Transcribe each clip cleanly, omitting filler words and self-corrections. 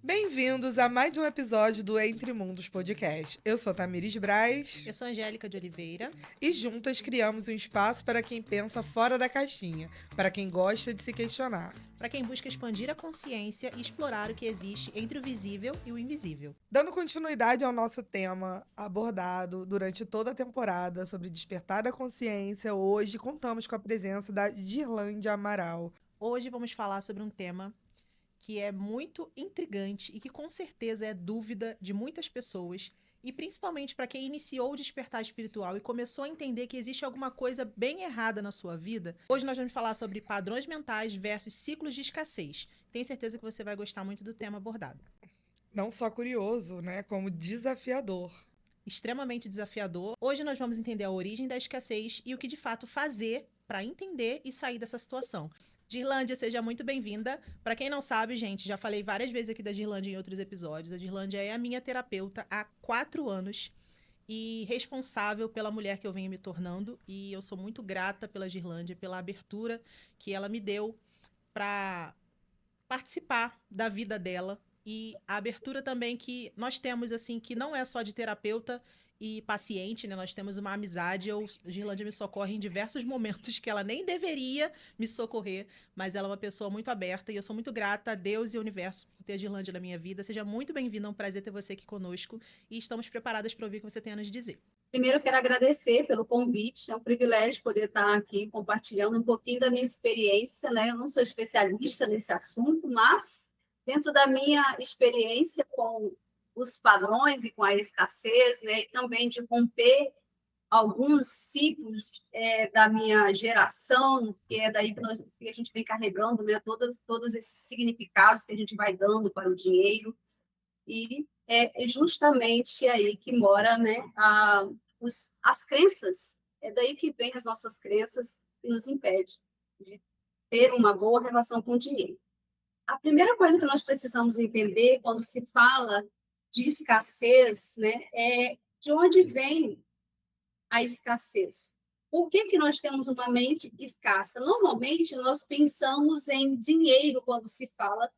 Bem-vindos a mais um episódio do Entre Mundos Podcast. Eu sou Tamires Braz Eu sou Angélica de Oliveira. e juntas criamos um espaço para quem pensa fora da caixinha, para quem gosta de se questionar. Para quem busca expandir a consciência e explorar o que existe entre o visível e o invisível. Dando continuidade ao nosso tema abordado durante toda a temporada sobre despertar da consciência, hoje contamos com a presença da Girlândia Amaral. Hoje vamos falar sobre um tema que é muito intrigante e que com certeza é dúvida de muitas pessoas, e principalmente para quem iniciou o despertar espiritual e começou a entender que existe alguma coisa bem errada na sua vida. Hoje nós vamos falar sobre padrões mentais versus ciclos de escassez. Tenho certeza que você vai gostar muito do tema abordado. Não só curioso, né, como desafiador. Extremamente desafiador. Hoje nós vamos entender a origem da escassez e o que de fato fazer para entender e sair dessa situação. Girlândia, seja muito bem-vinda. Para quem não sabe, gente, já falei várias vezes aqui da Girlândia em outros episódios. A Girlândia é a minha terapeuta há 4 anos e responsável pela mulher que eu venho me tornando. E eu sou muito grata pela Girlândia, pela abertura que ela me deu para participar da vida dela e a abertura também que nós temos, assim, que não é só de terapeuta e paciente, né? Nós temos uma amizade. Girlândia me socorre em diversos momentos que ela nem deveria me socorrer, mas ela é uma pessoa muito aberta e eu sou muito grata a Deus e ao universo por ter a Girlândia na minha vida. Seja muito bem-vinda, é um prazer ter você aqui conosco e estamos preparadas para ouvir o que você tem a nos dizer. Primeiro, eu quero agradecer pelo convite. É um privilégio poder estar aqui compartilhando um pouquinho da minha experiência, né? Eu não sou especialista nesse assunto, mas dentro da minha experiência com os padrões e com a escassez, né? E também de romper alguns ciclos da minha geração, que é daí que a gente vem carregando, né? Todos esses significados que a gente vai dando para o dinheiro. E é justamente aí que mora, né, as crenças. É daí que vem as nossas crenças que nos impede de ter uma boa relação com o dinheiro. A primeira coisa que nós precisamos entender quando se fala de escassez, né, é de onde vem a escassez. Por que nós temos uma mente escassa? Normalmente, nós pensamos em dinheiro quando se fala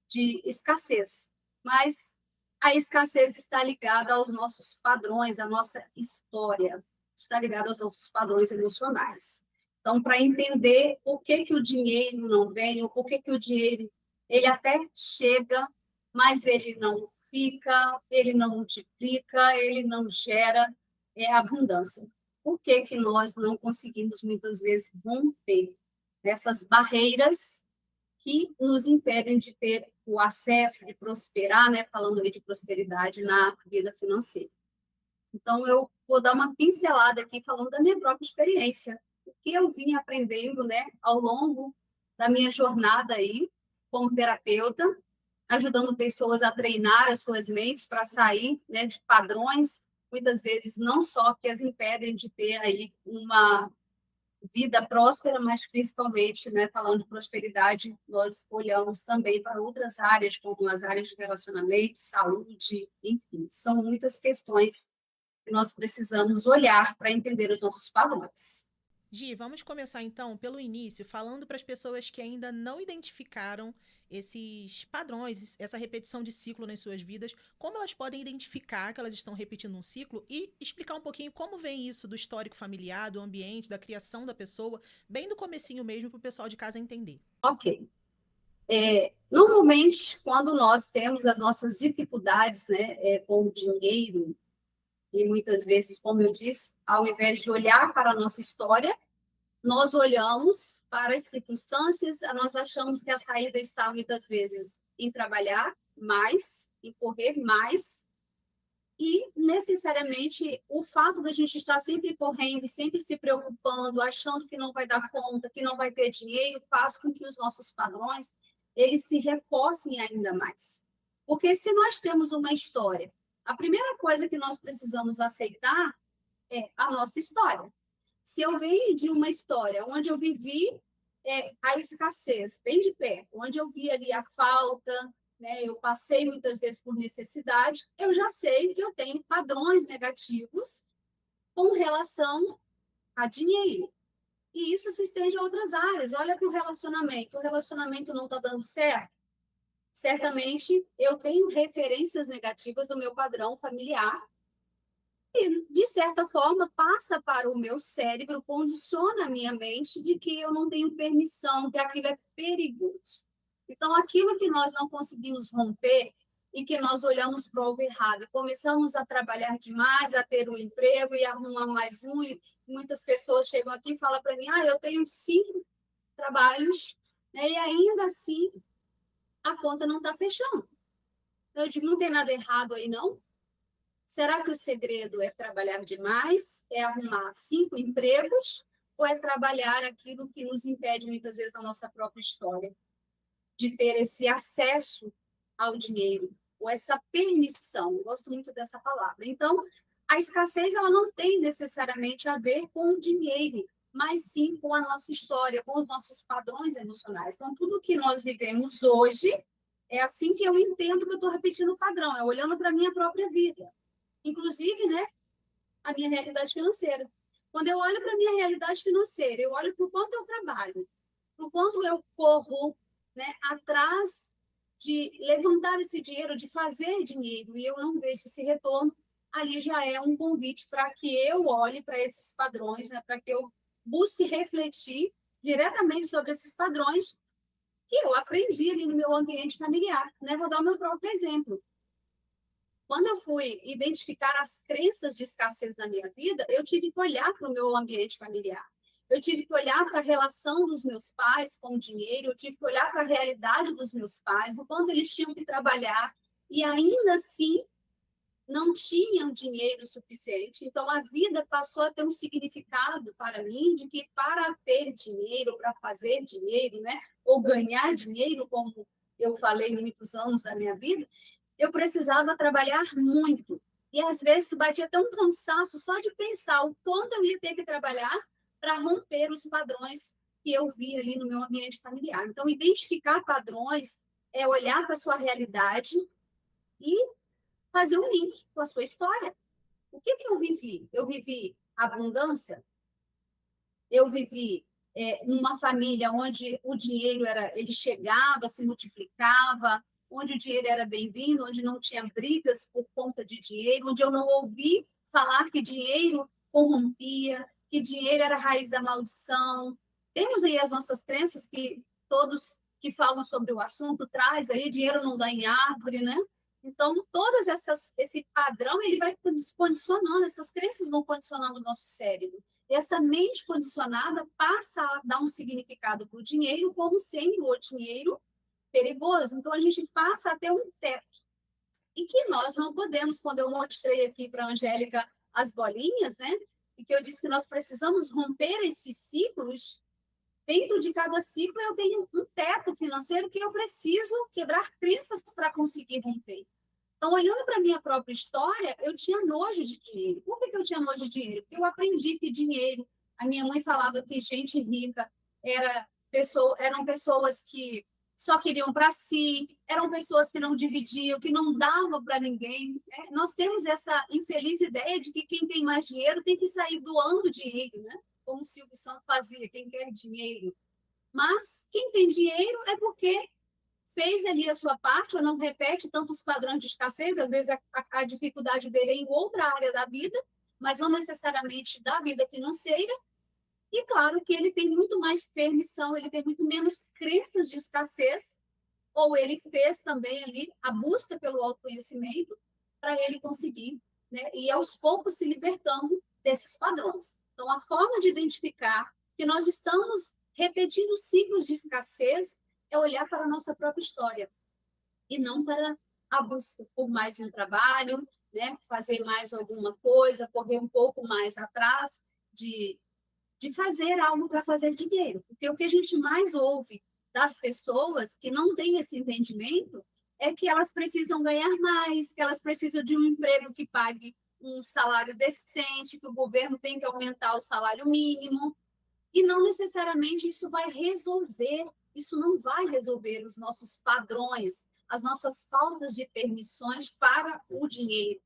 de escassez, mas a escassez está ligada aos nossos padrões, à nossa história, está ligada aos nossos padrões emocionais. Então, para entender por que o dinheiro não vem, ou por que o dinheiro ele até chega, mas ele não fica, ele não multiplica, ele não gera abundância. Por que nós não conseguimos, muitas vezes, romper essas barreiras que nos impedem de ter o acesso, de prosperar, né? Falando aí de prosperidade na vida financeira. Então, eu vou dar uma pincelada aqui falando da minha própria experiência, o que eu vim aprendendo, né, ao longo da minha jornada aí como terapeuta, ajudando pessoas a treinar as suas mentes para sair, né, de padrões, muitas vezes não só que as impedem de ter aí uma vida próspera, mas principalmente, né, falando de prosperidade, nós olhamos também para outras áreas, como as áreas de relacionamento, saúde, enfim, são muitas questões que nós precisamos olhar para entender os nossos padrões. Gi, vamos começar então pelo início, falando para as pessoas que ainda não identificaram esses padrões, essa repetição de ciclo nas suas vidas, como elas podem identificar que elas estão repetindo um ciclo e explicar um pouquinho como vem isso do histórico familiar, do ambiente, da criação da pessoa, bem do comecinho mesmo para o pessoal de casa entender. Ok. Normalmente, quando nós temos as nossas dificuldades, né, com o dinheiro, e muitas vezes, como eu disse, ao invés de olhar para a nossa história, nós olhamos para as circunstâncias, nós achamos que a saída está, muitas vezes, em trabalhar mais, em correr mais, e, necessariamente, o fato da gente estar sempre correndo e sempre se preocupando, achando que não vai dar conta, que não vai ter dinheiro, faz com que os nossos padrões eles se reforcem ainda mais. Porque se nós temos uma história, a primeira coisa que nós precisamos aceitar é a nossa história. Se eu venho de uma história onde eu vivi a escassez bem de perto, onde eu vi ali a falta, né, eu passei muitas vezes por necessidade, eu já sei que eu tenho padrões negativos com relação a dinheiro. E isso se estende a outras áreas. Olha para o relacionamento não está dando certo. certamente eu tenho referências negativas do meu padrão familiar e, de certa forma, passa para o meu cérebro, condiciona a minha mente de que eu não tenho permissão, que aquilo é perigoso. Então, aquilo que nós não conseguimos romper e que nós olhamos para o alvo errado, começamos a trabalhar demais, a ter um emprego e arrumar mais um, e muitas pessoas chegam aqui e falam para mim, eu tenho 5 trabalhos, né, e ainda assim a conta não está fechando. Eu digo, não tem nada errado aí, não? Será que o segredo é trabalhar demais, é arrumar 5 empregos, ou é trabalhar aquilo que nos impede, muitas vezes, na nossa própria história, de ter esse acesso ao dinheiro, ou essa permissão? Eu gosto muito dessa palavra. Então, a escassez ela não tem necessariamente a ver com o dinheiro, mas sim com a nossa história, com os nossos padrões emocionais. Então, tudo que nós vivemos hoje é assim que eu entendo que eu estou repetindo o padrão, é olhando para a minha própria vida. Inclusive, né, a minha realidade financeira. Quando eu olho para a minha realidade financeira, eu olho para o quanto eu trabalho, para o quanto eu corro, né, atrás de levantar esse dinheiro, de fazer dinheiro, e eu não vejo esse retorno, ali já é um convite para que eu olhe para esses padrões, né, para que eu busque refletir diretamente sobre esses padrões que eu aprendi ali no meu ambiente familiar. Né? Vou dar o meu próprio exemplo. Quando eu fui identificar as crenças de escassez na minha vida, eu tive que olhar para o meu ambiente familiar. Eu tive que olhar para a relação dos meus pais com o dinheiro, eu tive que olhar para a realidade dos meus pais, o quanto eles tinham que trabalhar, e ainda assim não tinham dinheiro suficiente. Então, a vida passou a ter um significado para mim de que para ter dinheiro, para fazer dinheiro, né, ou ganhar dinheiro, como eu falei muitos anos da minha vida, eu precisava trabalhar muito. E, às vezes, batia até um cansaço só de pensar o quanto eu ia ter que trabalhar para romper os padrões que eu via ali no meu ambiente familiar. Então, identificar padrões é olhar para a sua realidade e fazer um link com a sua história. O que eu vivi? Eu vivi abundância? Eu vivi numa família onde o dinheiro ele chegava, se multiplicava, onde o dinheiro era bem-vindo, onde não tinha brigas por conta de dinheiro, onde eu não ouvi falar que dinheiro corrompia, que dinheiro era a raiz da maldição. Temos aí as nossas crenças que todos que falam sobre o assunto traz aí, dinheiro não dá em árvore, né? Então, esse padrão ele vai condicionando, essas crenças vão condicionando o nosso cérebro. E essa mente condicionada passa a dar um significado para o dinheiro como sendo o dinheiro perigoso. Então, a gente passa a ter um teto. E que nós não podemos, quando eu mostrei aqui para a Angélica as bolinhas, né? E que eu disse que nós precisamos romper esses ciclos, dentro de cada ciclo eu tenho um teto financeiro que eu preciso quebrar crenças para conseguir romper. Então, olhando para a minha própria história, eu tinha nojo de dinheiro. Por que eu tinha nojo de dinheiro? Porque eu aprendi que dinheiro... A minha mãe falava que gente rica eram pessoas que só queriam para si, eram pessoas que não dividiam, que não davam para ninguém. Né? Nós temos essa infeliz ideia de que quem tem mais dinheiro tem que sair doando dinheiro, né? Como o Silvio Santos fazia, quem quer dinheiro. Mas quem tem dinheiro é porque fez ali a sua parte, ou não repete tantos padrões de escassez, às vezes a dificuldade dele é em outra área da vida, mas não necessariamente da vida financeira, e claro que ele tem muito mais permissão, ele tem muito menos crenças de escassez, ou ele fez também ali a busca pelo autoconhecimento para ele conseguir, né, e aos poucos se libertando desses padrões. Então, a forma de identificar que nós estamos repetindo ciclos de escassez é olhar para a nossa própria história e não para a busca por mais um trabalho, né? Fazer mais alguma coisa, correr um pouco mais atrás de fazer algo para fazer dinheiro. Porque o que a gente mais ouve das pessoas que não têm esse entendimento é que elas precisam ganhar mais, que elas precisam de um emprego que pague um salário decente, que o governo tem que aumentar o salário mínimo, e não necessariamente isso vai resolver, isso não vai resolver os nossos padrões, as nossas faltas de permissões para o dinheiro.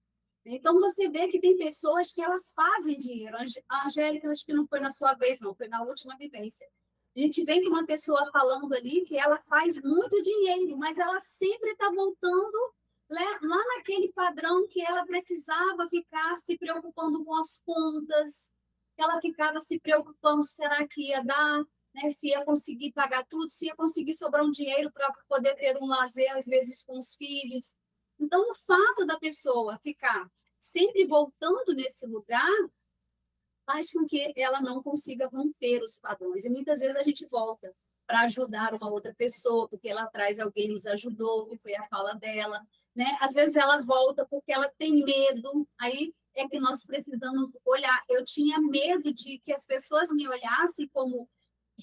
Então, você vê que tem pessoas que elas fazem dinheiro. A Angélica, acho que não foi na sua vez, não, foi na última vivência. A gente vê que uma pessoa falando ali que ela faz muito dinheiro, mas ela sempre está voltando lá naquele padrão que ela precisava ficar se preocupando com as contas, ela ficava se preocupando, será que ia dar, né? Se ia conseguir pagar tudo, se ia conseguir sobrar um dinheiro para poder ter um lazer, às vezes, com os filhos. Então, o fato da pessoa ficar sempre voltando nesse lugar faz com que ela não consiga romper os padrões. E muitas vezes a gente volta para ajudar uma outra pessoa, porque lá atrás alguém nos ajudou, que foi a fala dela, né? Às vezes ela volta porque ela tem medo, aí é que nós precisamos olhar. Eu tinha medo de que as pessoas me olhassem como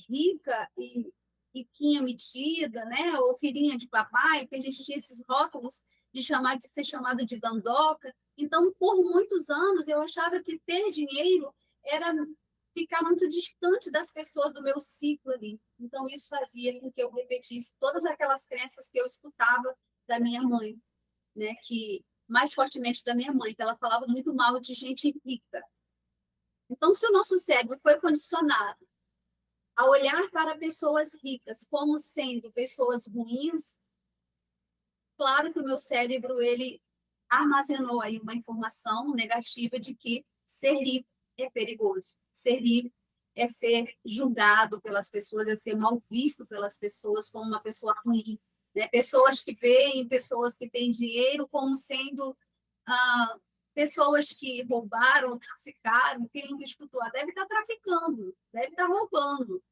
rica e riquinha metida, né? Ou filhinha de papai, que a gente tinha esses rótulos de ser chamado de gandoca. Então, por muitos anos, eu achava que ter dinheiro era ficar muito distante das pessoas do meu ciclo ali. Então, isso fazia com que eu repetisse todas aquelas crenças que eu escutava da minha mãe, né? Que mais fortemente da minha mãe, que ela falava muito mal de gente rica. Então, se o nosso cérebro foi condicionado a olhar para pessoas ricas como sendo pessoas ruins, claro que o meu cérebro ele armazenou aí uma informação negativa de que ser rico é perigoso. Ser rico é ser julgado pelas pessoas, é ser mal visto pelas pessoas como uma pessoa ruim. Né? Pessoas que veem pessoas que têm dinheiro como sendo pessoas que roubaram, traficaram, quem não escutou, deve estar traficando, deve estar roubando.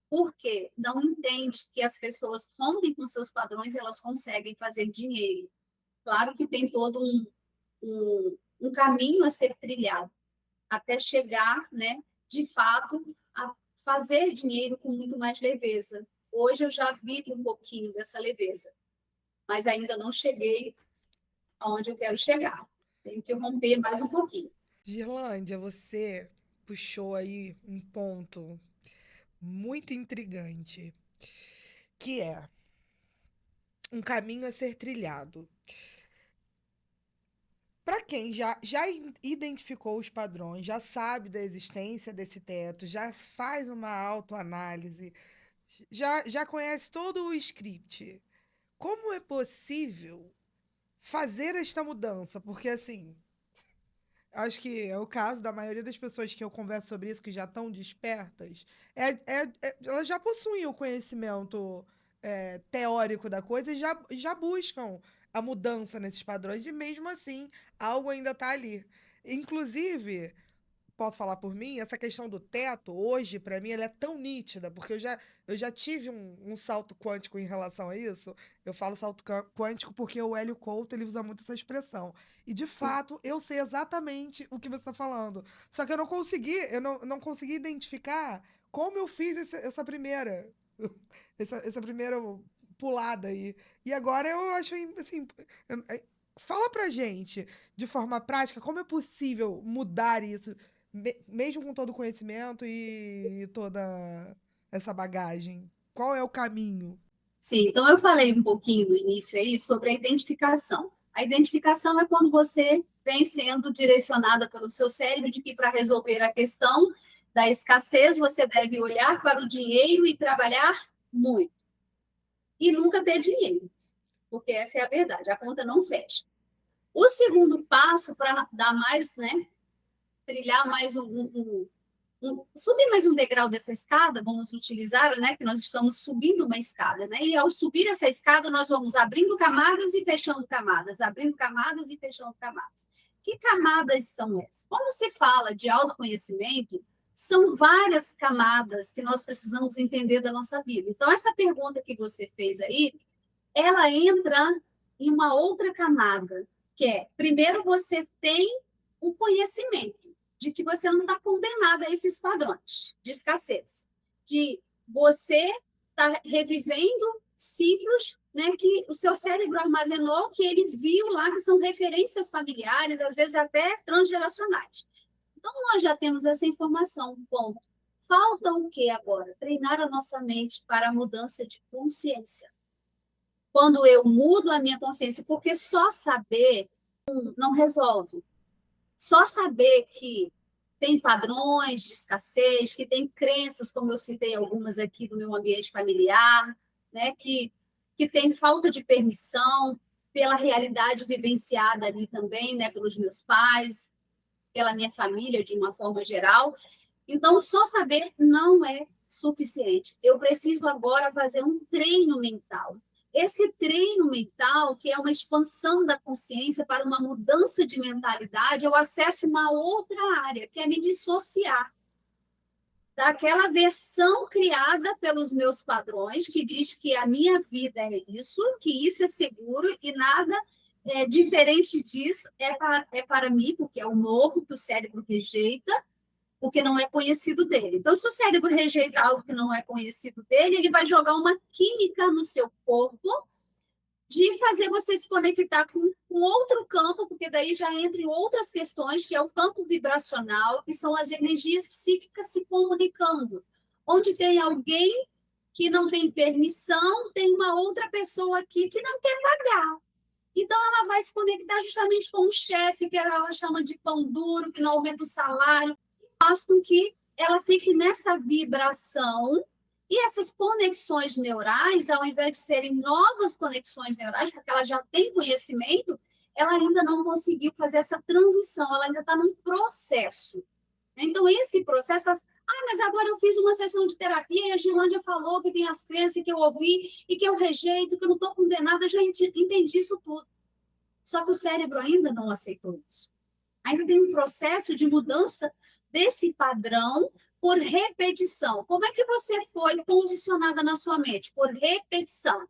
Porque não entende que as pessoas rompem com seus padrões, elas conseguem fazer dinheiro. Claro que tem todo um caminho a ser trilhado, até chegar, né, de fato, a fazer dinheiro com muito mais leveza. Hoje eu já vivo um pouquinho dessa leveza, mas ainda não cheguei aonde eu quero chegar. Tenho que romper mais um pouquinho. Girlândia, você puxou aí um ponto muito intrigante, que é um caminho a ser trilhado. Para quem já identificou os padrões, já sabe da existência desse teto, já faz uma autoanálise, já conhece todo o script, como é possível fazer esta mudança? Porque, assim, acho que é o caso da maioria das pessoas que eu converso sobre isso, que já estão despertas, elas já possuem o conhecimento teórico da coisa e já buscam a mudança nesses padrões, e mesmo assim, algo ainda está ali. Inclusive, posso falar por mim, essa questão do teto, hoje, para mim, ela é tão nítida, porque eu já tive um salto quântico em relação a isso. Eu falo salto quântico porque o Hélio Couto, ele usa muito essa expressão. E, de fato, eu sei exatamente o que você está falando. Só que eu não consegui identificar como eu fiz essa primeira, essa primeira pulada aí. E agora eu acho, assim, fala pra gente, de forma prática, como é possível mudar isso mesmo com todo o conhecimento e toda essa bagagem, qual é o caminho? Sim, então eu falei um pouquinho no início aí sobre a identificação. A identificação é quando você vem sendo direcionada pelo seu cérebro de que para resolver a questão da escassez você deve olhar para o dinheiro e trabalhar muito. E nunca ter dinheiro, porque essa é a verdade, a conta não fecha. O segundo passo para dar mais, né, trilhar mais subir mais um degrau dessa escada, vamos utilizar, né, que nós estamos subindo uma escada, né, e ao subir essa escada nós vamos abrindo camadas e fechando camadas, abrindo camadas e fechando camadas. Que camadas são essas? Quando se fala de autoconhecimento, são várias camadas que nós precisamos entender da nossa vida. Então, essa pergunta que você fez aí, ela entra em uma outra camada, que é, primeiro você tem um conhecimento de que você não está condenado a esses padrões de escassez, que você está revivendo ciclos, né, que o seu cérebro armazenou, que ele viu lá, que são referências familiares, às vezes até transgeracionais. Então, nós já temos essa informação, ponto. Falta o que agora? Treinar a nossa mente para a mudança de consciência. Quando eu mudo a minha consciência, porque só saber não resolve. Só saber que tem padrões de escassez, que tem crenças, como eu citei algumas aqui do meu ambiente familiar, né, que tem falta de permissão pela realidade vivenciada ali também, né, pelos meus pais, pela minha família de uma forma geral. Então, só saber não é suficiente. Eu preciso agora fazer um treino mental. Esse treino mental, que é uma expansão da consciência para uma mudança de mentalidade, eu acesso uma outra área, que é me dissociar daquela versão criada pelos meus padrões, que diz que a minha vida é isso, que isso é seguro e nada diferente disso é para mim, porque é o novo que o cérebro rejeita, o que não é conhecido dele. Então, se o cérebro rejeita algo que não é conhecido dele, ele vai jogar uma química no seu corpo de fazer você se conectar com outro campo, porque daí já entra em outras questões, que é o campo vibracional, que são as energias psíquicas se comunicando. Onde tem alguém que não tem permissão, tem uma outra pessoa aqui que não quer pagar. Então, ela vai se conectar justamente com o chefe, que ela chama de pão duro, que não aumenta o salário, faz com que ela fique nessa vibração. E essas conexões neurais, ao invés de serem novas conexões neurais, porque ela já tem conhecimento, ela ainda não conseguiu fazer essa transição, ela ainda está num processo. Então, esse processo faz, mas agora eu fiz uma sessão de terapia e a Gilândia falou que tem as crenças que eu ouvi e que eu rejeito, que eu não estou condenada, eu já entendi isso tudo. Só que o cérebro ainda não aceitou isso. Ainda tem um processo de mudança desse padrão por repetição. Como é que você foi condicionada na sua mente? Por repetição.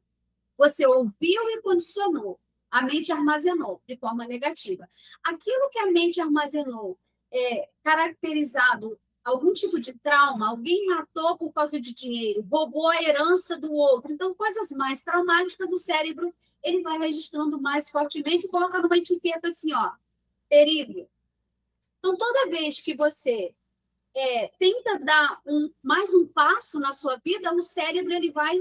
Você ouviu e condicionou. A mente armazenou de forma negativa. Aquilo que a mente armazenou caracterizado algum tipo de trauma, alguém matou por causa de dinheiro, roubou a herança do outro. Então, coisas mais traumáticas do cérebro, ele vai registrando mais fortemente e coloca numa etiqueta assim, ó, perigo. Então, toda vez que você tenta dar mais um passo na sua vida, o cérebro ele vai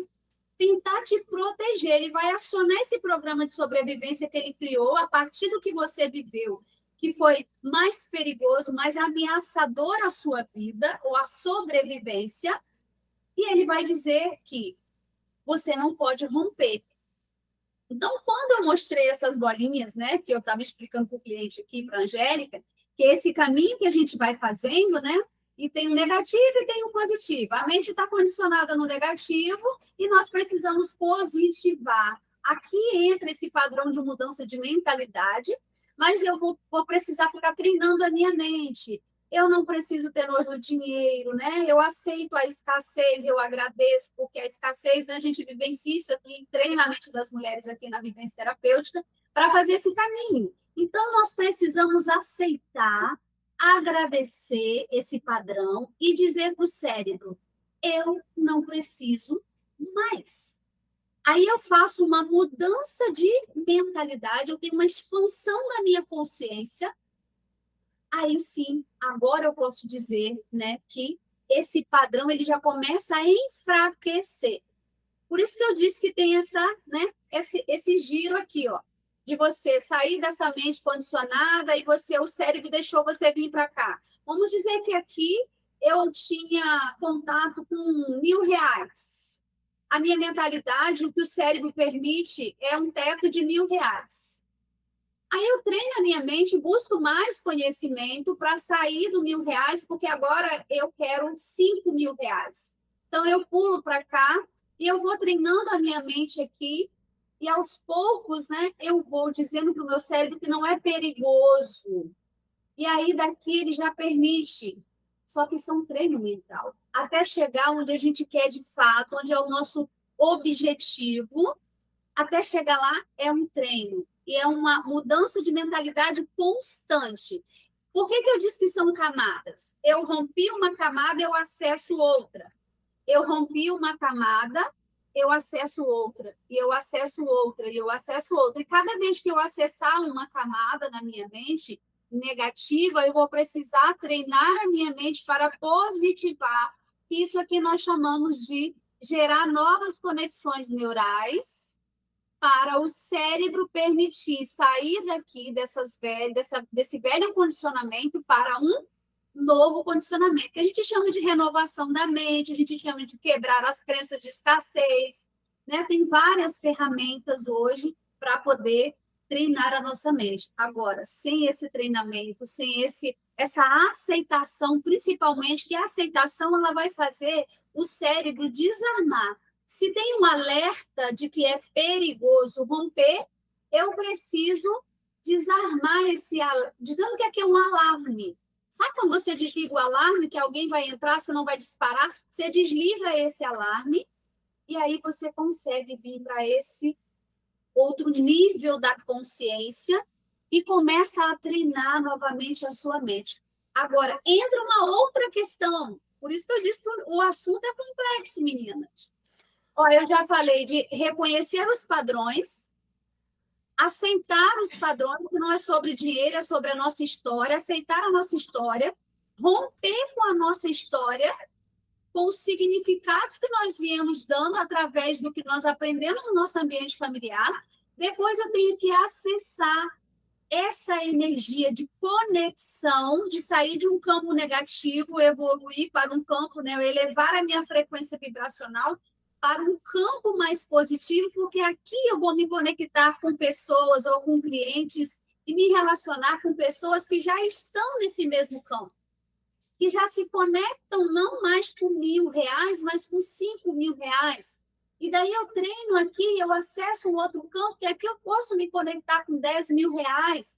tentar te proteger, ele vai acionar esse programa de sobrevivência que ele criou a partir do que você viveu, que foi mais perigoso, mais ameaçador à sua vida, ou à sobrevivência, e ele vai dizer que você não pode romper. Então, quando eu mostrei essas bolinhas, né, que eu estava explicando para o cliente aqui, para a Angélica, que esse caminho que a gente vai fazendo, né, e tem o negativo e tem o positivo. A mente está condicionada no negativo e nós precisamos positivar. Aqui entra esse padrão de mudança de mentalidade, mas eu vou precisar ficar treinando a minha mente. Eu não preciso ter nojo do dinheiro, né? Eu aceito a escassez, eu agradeço, porque a escassez, né, a gente vivencia isso aqui, treinamento das mulheres aqui na vivência terapêutica, para fazer esse caminho. Então, nós precisamos aceitar, agradecer esse padrão e dizer para o cérebro, eu não preciso mais. Aí eu faço uma mudança de mentalidade, eu tenho uma expansão da minha consciência. Aí sim, agora eu posso dizer, né, que esse padrão ele já começa a enfraquecer. Por isso que eu disse que tem esse giro aqui, ó, de você sair dessa mente condicionada e o cérebro deixou você vir para cá. Vamos dizer que aqui eu tinha contato com R$ 1.000. A minha mentalidade, o que o cérebro permite, é um teto de R$ 1.000. Aí eu treino a minha mente, busco mais conhecimento para sair do R$ 1.000, porque agora eu quero R$ 5.000. Então eu pulo para cá e eu vou treinando a minha mente aqui e aos poucos, né, eu vou dizendo para o meu cérebro que não é perigoso. E aí daqui ele já permite. Só que isso é um treino mental. Até chegar onde a gente quer de fato, onde é o nosso objetivo, até chegar lá é um treino. E é uma mudança de mentalidade constante. Por que eu disse que são camadas? Eu rompi uma camada, eu acesso outra. Eu rompi uma camada, eu acesso outra. E eu acesso outra, e eu acesso outra. E cada vez que eu acessar uma camada na minha mente negativa, eu vou precisar treinar a minha mente para positivar. Isso aqui nós chamamos de gerar novas conexões neurais, para o cérebro permitir sair daqui desse velho condicionamento para um novo condicionamento, que a gente chama de renovação da mente, a gente chama de quebrar as crenças de escassez, né? Tem várias ferramentas hoje para poder treinar a nossa mente. Agora, sem esse treinamento, sem essa aceitação, principalmente, que a aceitação ela vai fazer o cérebro desarmar. Se tem um alerta de que é perigoso romper, eu preciso desarmar digamos que aqui é um alarme. Sabe quando você desliga o alarme, que alguém vai entrar, você não vai disparar? Você desliga esse alarme e aí você consegue vir para esse outro nível da consciência e começa a treinar novamente a sua mente. Agora, entra uma outra questão. Por isso que eu disse que o assunto é complexo, meninas. Eu já falei de reconhecer os padrões, aceitar os padrões, que não é sobre dinheiro, é sobre a nossa história, aceitar a nossa história, romper com a nossa história, com os significados que nós viemos dando através do que nós aprendemos no nosso ambiente familiar. Depois eu tenho que acessar essa energia de conexão, de sair de um campo negativo, evoluir para um campo, né, elevar a minha frequência vibracional para um campo mais positivo, porque aqui eu vou me conectar com pessoas ou com clientes e me relacionar com pessoas que já estão nesse mesmo campo, que já se conectam não mais com R$ 1.000, mas com R$ 5.000. E daí eu treino aqui, eu acesso um outro campo, que aqui eu posso me conectar com R$ 10.000,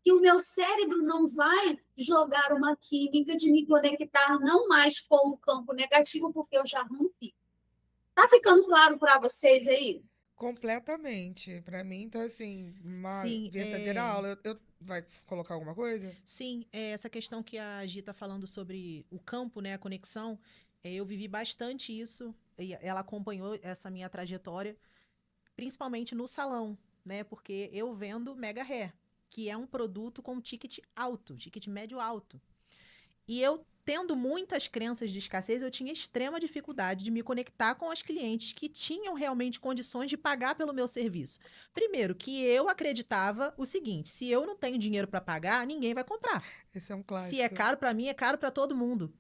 que o meu cérebro não vai jogar uma química de me conectar não mais com o campo negativo, porque eu já rompi. Tá ficando claro para vocês aí? Completamente. Para mim, tá assim, uma Sim, verdadeira aula. Vai colocar alguma coisa? sim, essa questão que a Gi está falando sobre o campo, né, a conexão, eu vivi bastante isso, e ela acompanhou essa minha trajetória, principalmente no salão, né, porque eu vendo Mega Hair, que é um produto com ticket alto, ticket médio alto. E eu, tendo muitas crenças de escassez, eu tinha extrema dificuldade de me conectar com as clientes que tinham realmente condições de pagar pelo meu serviço. Primeiro, que eu acreditava o seguinte: se eu não tenho dinheiro para pagar, ninguém vai comprar. Esse é um Se é clássico. caro para mim, é caro para todo mundo.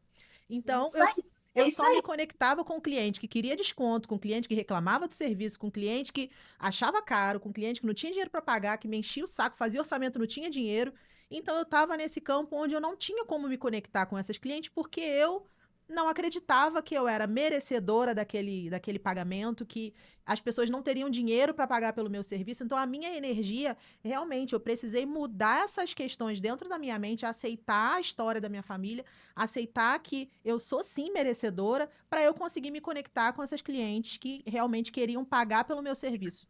Então, Isso aí, é eu isso só me aí. conectava com o cliente que queria desconto, com o cliente que reclamava do serviço, com o cliente que achava caro, com o cliente que não tinha dinheiro para pagar, que me enchia o saco, fazia orçamento, não tinha dinheiro. Então, eu estava nesse campo onde eu não tinha como me conectar com essas clientes porque eu não acreditava que eu era merecedora daquele pagamento, que as pessoas não teriam dinheiro para pagar pelo meu serviço. Então, a minha energia, realmente, eu precisei mudar essas questões dentro da minha mente, aceitar a história da minha família, aceitar que eu sou sim merecedora para eu conseguir me conectar com essas clientes que realmente queriam pagar pelo meu serviço.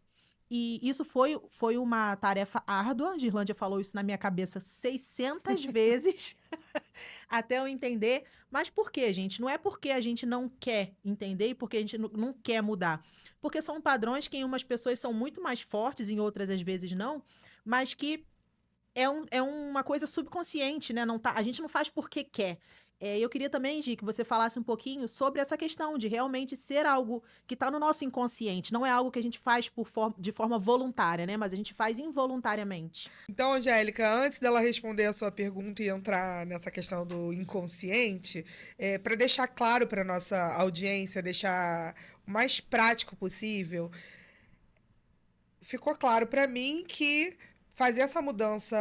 E isso foi uma tarefa árdua. A Girlândia falou isso na minha cabeça 600 vezes até eu entender. Mas por quê, gente? Não é porque a gente não quer entender e porque a gente não quer mudar. Porque são padrões que em umas pessoas são muito mais fortes, em outras às vezes não, mas que é uma coisa subconsciente, né? Não tá, a gente não faz porque quer. Eu queria também, Gi, que você falasse um pouquinho sobre essa questão de realmente ser algo que está no nosso inconsciente. Não é algo que a gente faz de forma voluntária, né? Mas a gente faz involuntariamente. Então, Angélica, antes dela responder a sua pergunta e entrar nessa questão do inconsciente, para deixar claro para nossa audiência, deixar o mais prático possível, ficou claro para mim que fazer essa mudança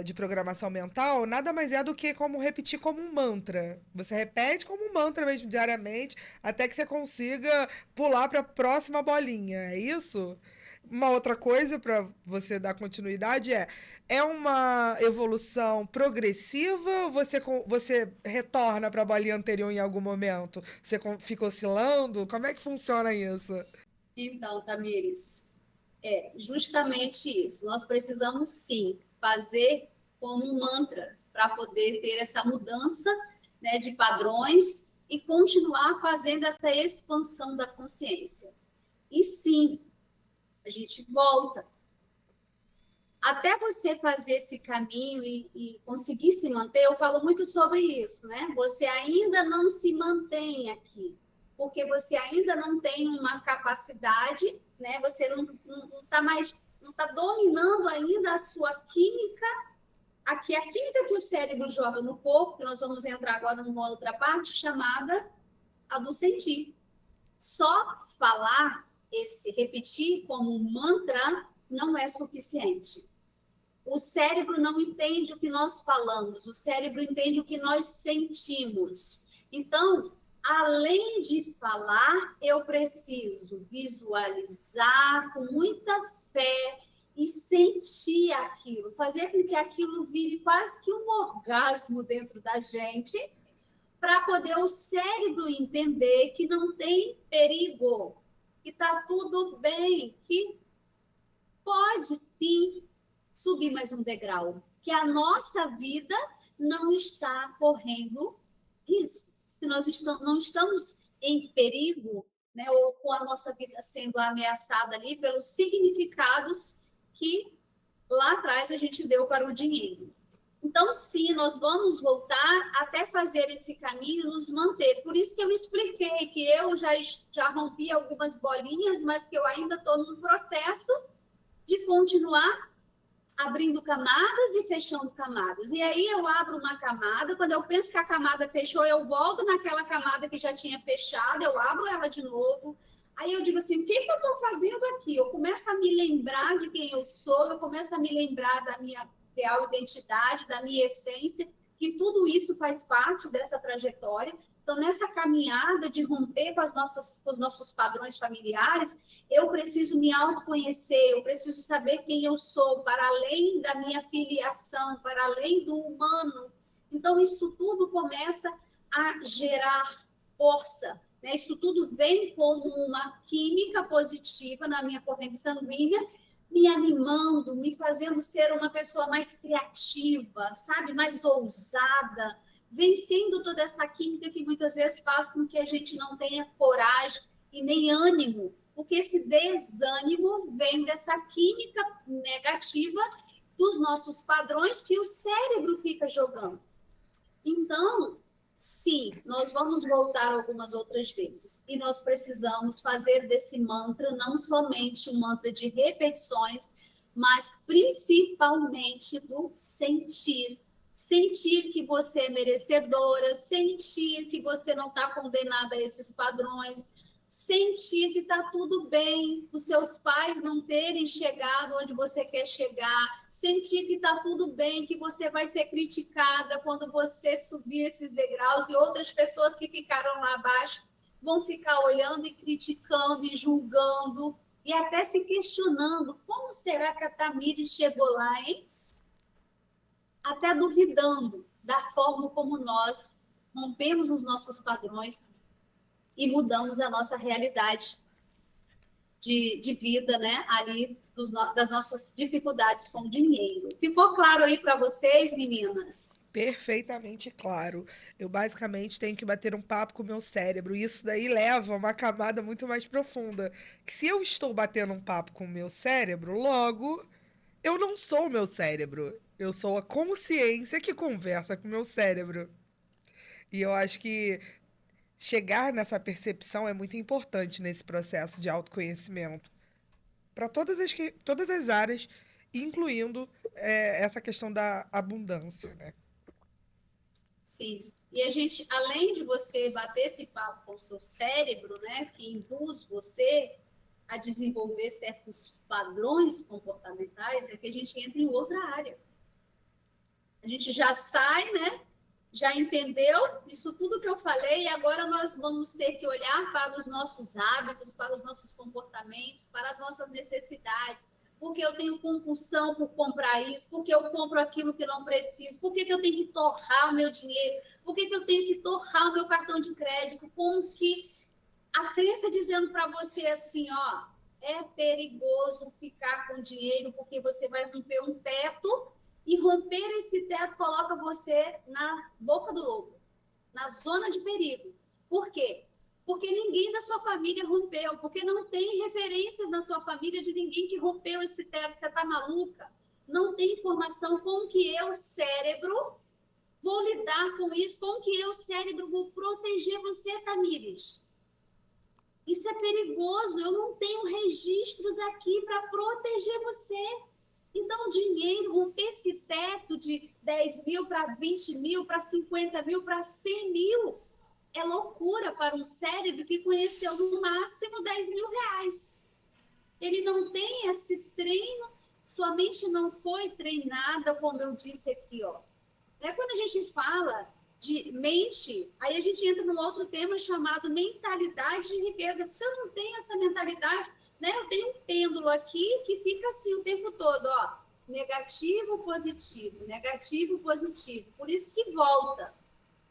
de programação mental nada mais é do que como repetir como um mantra. Você repete como um mantra mesmo diariamente até que você consiga pular para a próxima bolinha. É isso? Uma outra coisa para você dar continuidade é uma evolução progressiva? Você retorna para a bolinha anterior em algum momento? Você fica oscilando? Como é que funciona isso? Então, Tamires, é justamente isso. Nós precisamos, sim, fazer como um mantra para poder ter essa mudança, né, de padrões e continuar fazendo essa expansão da consciência. E sim, a gente volta. Até você fazer esse caminho e conseguir se manter, eu falo muito sobre isso, né? Você ainda não se mantém aqui, porque você ainda não tem uma capacidade, né? Você não está mais, não está dominando ainda a sua química aqui a química que o cérebro joga no corpo, que nós vamos entrar agora numa outra parte, chamada a do sentir. Só falar, repetir como um mantra, não é suficiente. O cérebro não entende o que nós falamos, o cérebro entende o que nós sentimos. Então, além de falar, eu preciso visualizar com muita fé e sentir aquilo, fazer com que aquilo vire quase que um orgasmo dentro da gente, para poder o cérebro entender que não tem perigo, que está tudo bem, que pode sim subir mais um degrau, que a nossa vida não está correndo risco, que nós não estamos em perigo, né, ou com a nossa vida sendo ameaçada ali pelos significados que lá atrás a gente deu para o dinheiro. Então, sim, nós vamos voltar até fazer esse caminho, nos manter. Por isso que eu expliquei que eu já rompi algumas bolinhas, mas que eu ainda estou num processo de continuar abrindo camadas e fechando camadas. E aí eu abro uma camada, quando eu penso que a camada fechou, eu volto naquela camada que já tinha fechado, eu abro ela de novo. Aí eu digo assim, o que eu estou fazendo aqui? Eu começo a me lembrar de quem eu sou, eu começo a me lembrar da minha real identidade, da minha essência, que tudo isso faz parte dessa trajetória. Então, nessa caminhada de romper com os nossos padrões familiares, eu preciso me autoconhecer, eu preciso saber quem eu sou, para além da minha filiação, para além do humano. Então, isso tudo começa a gerar força, né? Isso tudo vem como uma química positiva na minha corrente sanguínea, me animando, me fazendo ser uma pessoa mais criativa, sabe? Mais ousada, vencendo toda essa química que muitas vezes faz com que a gente não tenha coragem e nem ânimo, porque esse desânimo vem dessa química negativa dos nossos padrões que o cérebro fica jogando. Então, sim, nós vamos voltar algumas outras vezes e nós precisamos fazer desse mantra não somente um mantra de repetições, mas principalmente do sentir. Sentir que você é merecedora, sentir que você não está condenada a esses padrões, sentir que está tudo bem, os seus pais não terem chegado onde você quer chegar, sentir que está tudo bem, que você vai ser criticada quando você subir esses degraus e outras pessoas que ficaram lá abaixo vão ficar olhando e criticando e julgando e até se questionando, como será que a Tamires chegou lá, hein? Até duvidando da forma como nós rompemos os nossos padrões e mudamos a nossa realidade de vida, né? Ali das nossas dificuldades com o dinheiro. Ficou claro aí para vocês, meninas? Perfeitamente claro. Eu basicamente tenho que bater um papo com o meu cérebro. E isso daí leva a uma camada muito mais profunda. Que se eu estou batendo um papo com o meu cérebro, logo eu não sou o meu cérebro. Eu sou a consciência que conversa com o meu cérebro. E eu acho que chegar nessa percepção é muito importante nesse processo de autoconhecimento. Para todas as áreas, incluindo essa questão da abundância, né? Sim. E a gente, além de você bater esse papo com o seu cérebro, né, que induz você a desenvolver certos padrões comportamentais, é que a gente entra em outra área. A gente já sai, né? Já entendeu isso tudo que eu falei, e agora nós vamos ter que olhar para os nossos hábitos, para os nossos comportamentos, para as nossas necessidades. Porque eu tenho compulsão por comprar isso, porque eu compro aquilo que não preciso, por que eu tenho que torrar o meu dinheiro, por que eu tenho que torrar o meu cartão de crédito, como que a crença dizendo para você assim, ó, é perigoso ficar com dinheiro porque você vai romper um teto e romper esse teto coloca você na boca do lobo, na zona de perigo. Por quê? Porque ninguém da sua família rompeu, porque não tem referências na sua família de ninguém que rompeu esse teto. Você está maluca? Não tem informação. Como que eu, cérebro, vou lidar com isso? Como que eu, cérebro, vou proteger você, Tamires? Isso é perigoso. Eu não tenho registros aqui para proteger você. Então, dinheiro, romper esse teto de 10 mil para 20 mil, para 50 mil, para 100 mil, é loucura para um cérebro que conheceu no máximo 10 mil reais. Ele não tem esse treino, sua mente não foi treinada, como eu disse aqui, ó. Quando a gente fala de mente, aí a gente entra num outro tema chamado mentalidade de riqueza. Se eu não tenho essa mentalidade, né? Eu tenho um pêndulo aqui que fica assim o tempo todo, ó, negativo, positivo, negativo, positivo. Por isso que volta,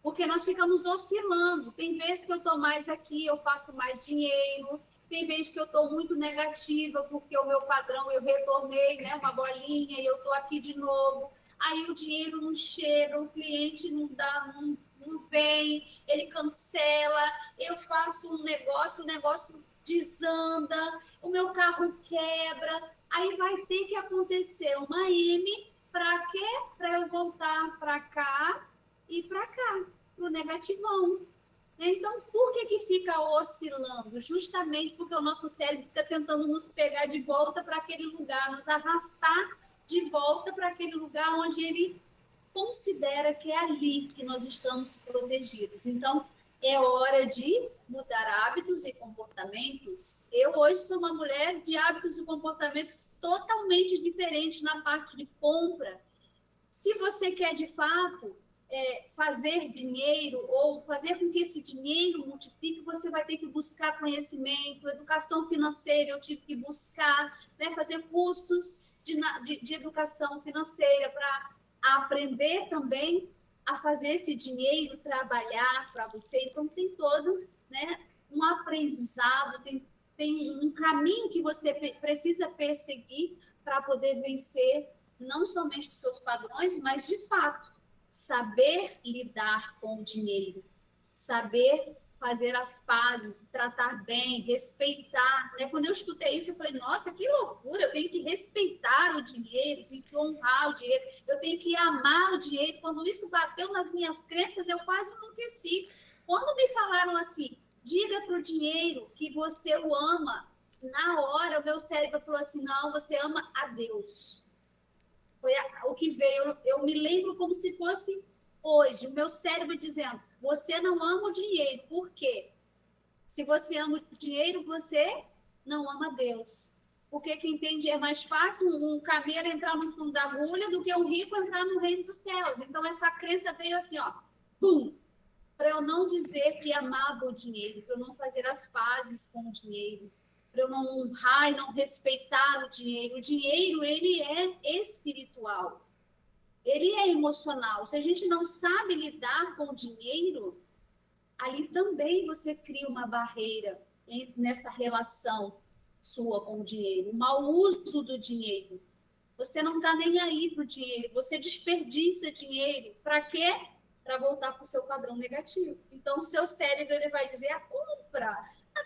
porque nós ficamos oscilando. Tem vezes que eu estou mais aqui, eu faço mais dinheiro. Tem vezes que eu estou muito negativa, porque o meu padrão, eu retornei, né, uma bolinha, e eu estou aqui de novo. Aí o dinheiro não chega, o cliente não dá, não vem, ele cancela, eu faço um negócio, o negócio desanda, o meu carro quebra. Aí vai ter que acontecer uma M para quê? Para eu voltar para cá e para cá, para o negativão. Então, por que fica oscilando? Justamente porque o nosso cérebro fica tentando nos pegar de volta para aquele lugar, nos arrastar de volta para aquele lugar onde ele considera que é ali que nós estamos protegidos. Então, é hora de mudar hábitos e comportamentos. Eu hoje sou uma mulher de hábitos e comportamentos totalmente diferentes na parte de compra. Se você quer, de fato, fazer dinheiro ou fazer com que esse dinheiro multiplique, você vai ter que buscar conhecimento, educação financeira, eu tive que buscar, né, fazer cursos de educação financeira para aprender também a fazer esse dinheiro trabalhar para você. Então, tem todo, né, um aprendizado, tem um caminho que você precisa perseguir para poder vencer não somente os seus padrões, mas, de fato, saber lidar com o dinheiro, saber fazer as pazes, tratar bem, respeitar. Né? Quando eu escutei isso, eu falei, nossa, que loucura, eu tenho que respeitar o dinheiro, tenho que honrar o dinheiro, eu tenho que amar o dinheiro. Quando isso bateu nas minhas crenças, eu quase enlouqueci. Quando me falaram assim, diga para o dinheiro que você o ama, na hora o meu cérebro falou assim, não, você ama a Deus. Foi o que veio, eu me lembro como se fosse hoje, o meu cérebro dizendo, você não ama o dinheiro, por quê? Se você ama o dinheiro, você não ama Deus. Porque quem entende é mais fácil um camelo entrar no fundo da agulha do que um rico entrar no reino dos céus. Então, essa crença veio assim, ó, pum, para eu não dizer que amava o dinheiro, para eu não fazer as pazes com o dinheiro, para eu não honrar e não respeitar o dinheiro. O dinheiro, ele é espiritual, ele é emocional. Se a gente não sabe lidar com o dinheiro, ali também você cria uma barreira nessa relação sua com o dinheiro, o mau uso do dinheiro. Você não está nem aí para o dinheiro, você desperdiça dinheiro. Para quê? Para voltar para o seu padrão negativo. Então, o seu cérebro ele vai dizer, a compra,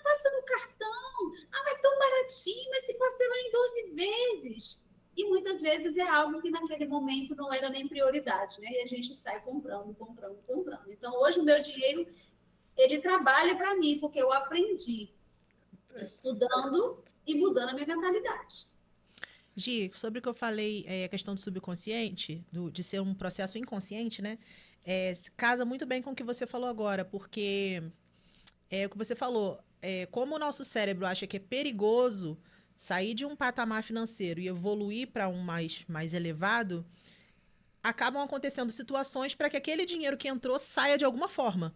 passa no cartão, mas tão baratinho, mas se parcelou em 12 vezes. E muitas vezes é algo que naquele momento não era nem prioridade, né? E a gente sai comprando, comprando, comprando. Então, hoje o meu dinheiro, ele trabalha para mim, porque eu aprendi estudando e mudando a minha mentalidade. Gi, sobre o que eu falei, a questão do subconsciente, de ser um processo inconsciente, né? Casa muito bem com o que você falou agora, porque o que você falou, como o nosso cérebro acha que é perigoso sair de um patamar financeiro e evoluir para um mais elevado, acabam acontecendo situações para que aquele dinheiro que entrou saia de alguma forma.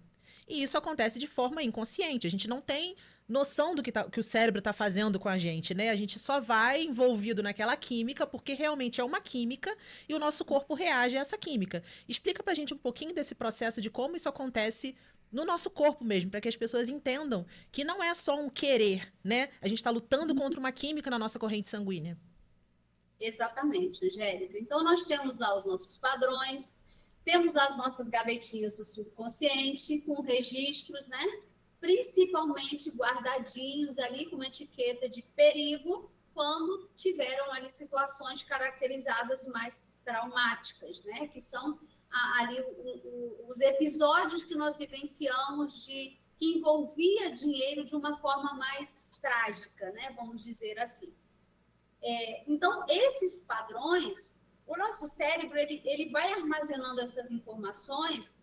E isso acontece de forma inconsciente. A gente não tem noção do que o cérebro está fazendo com a gente, né? A gente só vai envolvido naquela química porque realmente é uma química e o nosso corpo reage a essa química. Explica pra gente um pouquinho desse processo de como isso acontece no nosso corpo mesmo, para que as pessoas entendam que não é só um querer, né? A gente está lutando contra uma química na nossa corrente sanguínea. Exatamente, Angélica. Então, nós temos lá os nossos padrões, temos lá as nossas gavetinhas do subconsciente, com registros, né? Principalmente guardadinhos ali com uma etiqueta de perigo, quando tiveram ali situações caracterizadas mais traumáticas, né? Que são ali os episódios que nós vivenciamos que envolvia dinheiro de uma forma mais trágica, né? Vamos dizer assim. Então, esses padrões, o nosso cérebro, ele vai armazenando essas informações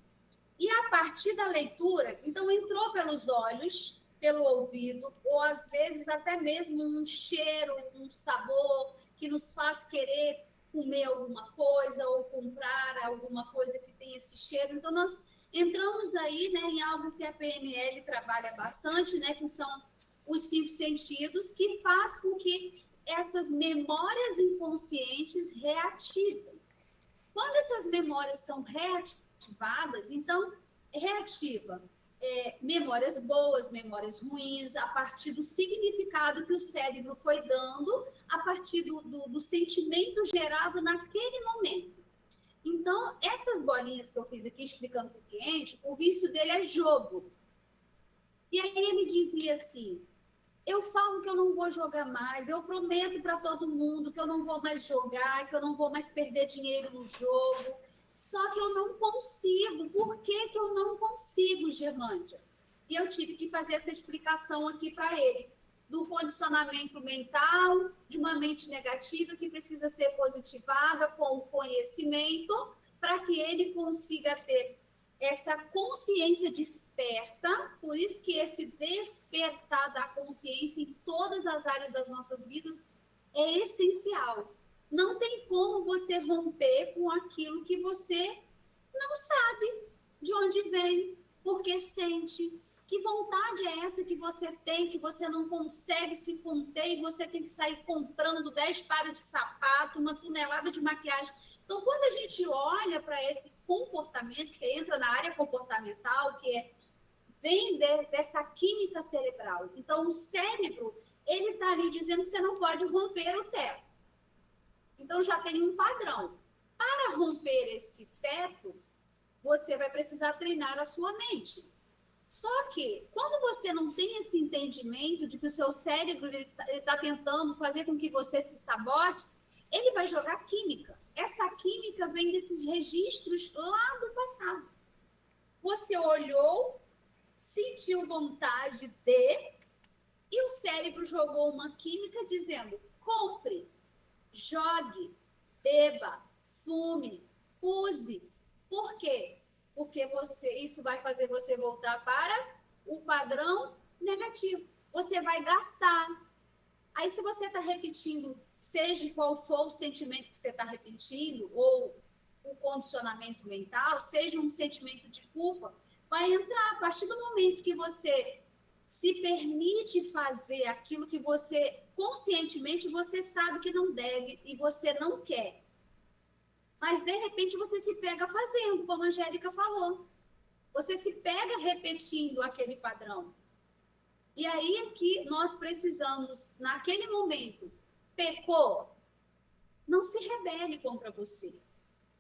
e a partir da leitura, então entrou pelos olhos, pelo ouvido, ou às vezes até mesmo um cheiro, um sabor que nos faz querer comer alguma coisa ou comprar alguma coisa que tem esse cheiro. Então, nós entramos aí, né, em algo que a PNL trabalha bastante, né, que são os 5 sentidos, que faz com que essas memórias inconscientes reativem. Quando essas memórias são reativadas, então, reativa memórias boas, memórias ruins, a partir do significado que o cérebro foi dando, a partir do sentimento gerado naquele momento. Então, essas bolinhas que eu fiz aqui explicando para o cliente, o vício dele é jogo. E aí ele dizia assim, eu falo que eu não vou jogar mais, eu prometo para todo mundo que eu não vou mais jogar, que eu não vou mais perder dinheiro no jogo, só que eu não consigo. Por que eu não consigo, Gerlândia? E eu tive que fazer essa explicação aqui para ele, do condicionamento mental, de uma mente negativa que precisa ser positivada com o conhecimento, para que ele consiga ter essa consciência desperta. Por isso que esse despertar da consciência em todas as áreas das nossas vidas é essencial. Não tem como você romper com aquilo que você não sabe de onde vem, porque sente. Que vontade é essa que você tem, que você não consegue se conter e você tem que sair comprando 10 pares de sapato, 1 tonelada de maquiagem. Então, quando a gente olha para esses comportamentos, que entra na área comportamental, que vem dessa química cerebral. Então, o cérebro, ele está ali dizendo que você não pode romper o teto. Então, já tem um padrão. Para romper esse teto, você vai precisar treinar a sua mente. Só que, quando você não tem esse entendimento de que o seu cérebro está tentando fazer com que você se sabote, ele vai jogar química. Essa química vem desses registros lá do passado. Você olhou, sentiu vontade de, e o cérebro jogou uma química dizendo, compre, jogue, beba, fume, use. Por quê? Porque isso vai fazer você voltar para o padrão negativo. Você vai gastar. Aí, se você está repetindo, seja qual for o sentimento que você está repetindo, ou o condicionamento mental, seja um sentimento de culpa, vai entrar. A partir do momento que você se permite fazer aquilo que você, conscientemente, você sabe que não deve e você não quer. Mas, de repente, você se pega fazendo, como a Angélica falou. Você se pega repetindo aquele padrão. E aí é que nós precisamos, naquele momento, pecou, não se rebele contra você.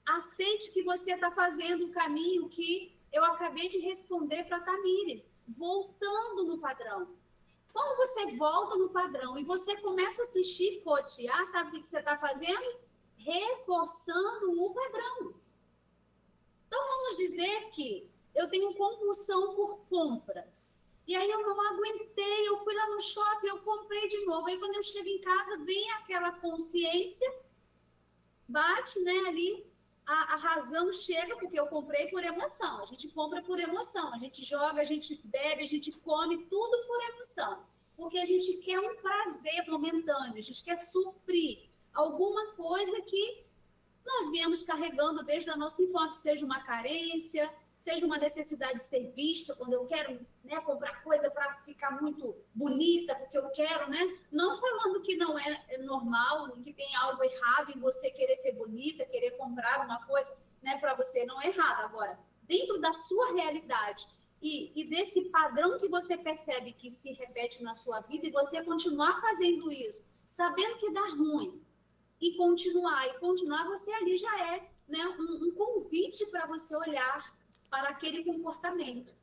Aceite que você está fazendo o caminho que eu acabei de responder para a Tamires, voltando no padrão. Quando você volta no padrão e você começa a se chicotear, sabe o que você está fazendo? Reforçando o padrão. Então, vamos dizer que eu tenho compulsão por compras. E aí eu não aguentei, eu fui lá no shopping, eu comprei de novo. Aí quando eu chego em casa, vem aquela consciência, bate, né, ali, a razão chega, porque eu comprei por emoção. A gente compra por emoção, a gente joga, a gente bebe, a gente come, tudo por emoção. Porque a gente quer um prazer momentâneo, a gente quer suprir alguma coisa que nós viemos carregando desde a nossa infância, seja uma carência, seja uma necessidade de ser vista, quando eu quero, né, comprar coisa para ficar muito bonita, porque eu quero, né? Não falando que não é normal, que tem algo errado em você querer ser bonita, querer comprar uma coisa, né, para você, não é errado. Agora, dentro da sua realidade e desse padrão que você percebe que se repete na sua vida e você continuar fazendo isso, sabendo que dá ruim, e continuar, você ali já é, né, um convite para você olhar para aquele comportamento.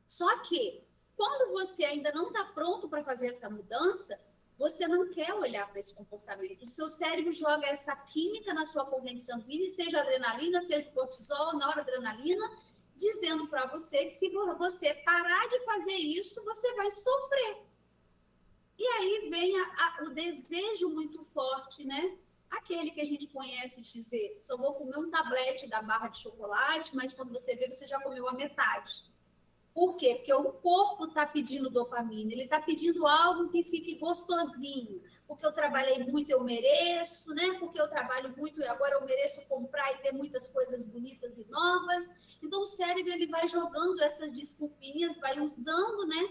Só que, quando você ainda não está pronto para fazer essa mudança, você não quer olhar para esse comportamento. O seu cérebro joga essa química na sua corrente sanguínea, seja adrenalina, seja cortisol, noradrenalina, dizendo para você que se você parar de fazer isso, você vai sofrer. E aí vem o desejo muito forte, né? Aquele que a gente conhece de dizer, só vou comer um tablete da barra de chocolate, mas quando você vê, você já comeu a metade. Por quê? Porque o corpo está pedindo dopamina, ele está pedindo algo que fique gostosinho. Porque eu trabalhei muito, eu mereço, né? Porque eu trabalho muito e agora eu mereço comprar e ter muitas coisas bonitas e novas. Então o cérebro ele vai jogando essas desculpinhas, vai usando, né?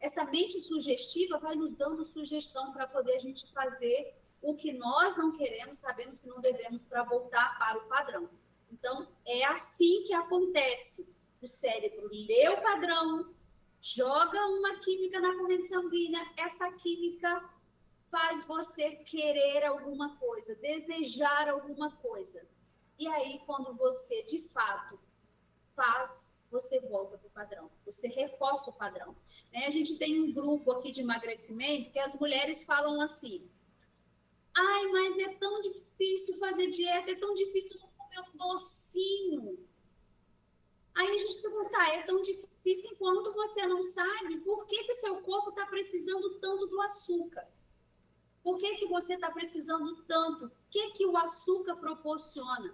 Essa mente sugestiva vai nos dando sugestão para poder a gente fazer o que nós não queremos, sabemos que não devemos para voltar para o padrão. Então, é assim que acontece. O cérebro lê o padrão, joga uma química na corrente sanguínea, essa química faz você querer alguma coisa, desejar alguma coisa. E aí, quando você, de fato, faz, você volta para o padrão, você reforça o padrão. Né? A gente tem um grupo aqui de emagrecimento que as mulheres falam assim, ai, mas é tão difícil fazer dieta, é tão difícil não comer um docinho. Aí a gente pergunta, é tão difícil enquanto você não sabe por que seu corpo está precisando tanto do açúcar. Por que você está precisando tanto? O que o açúcar proporciona?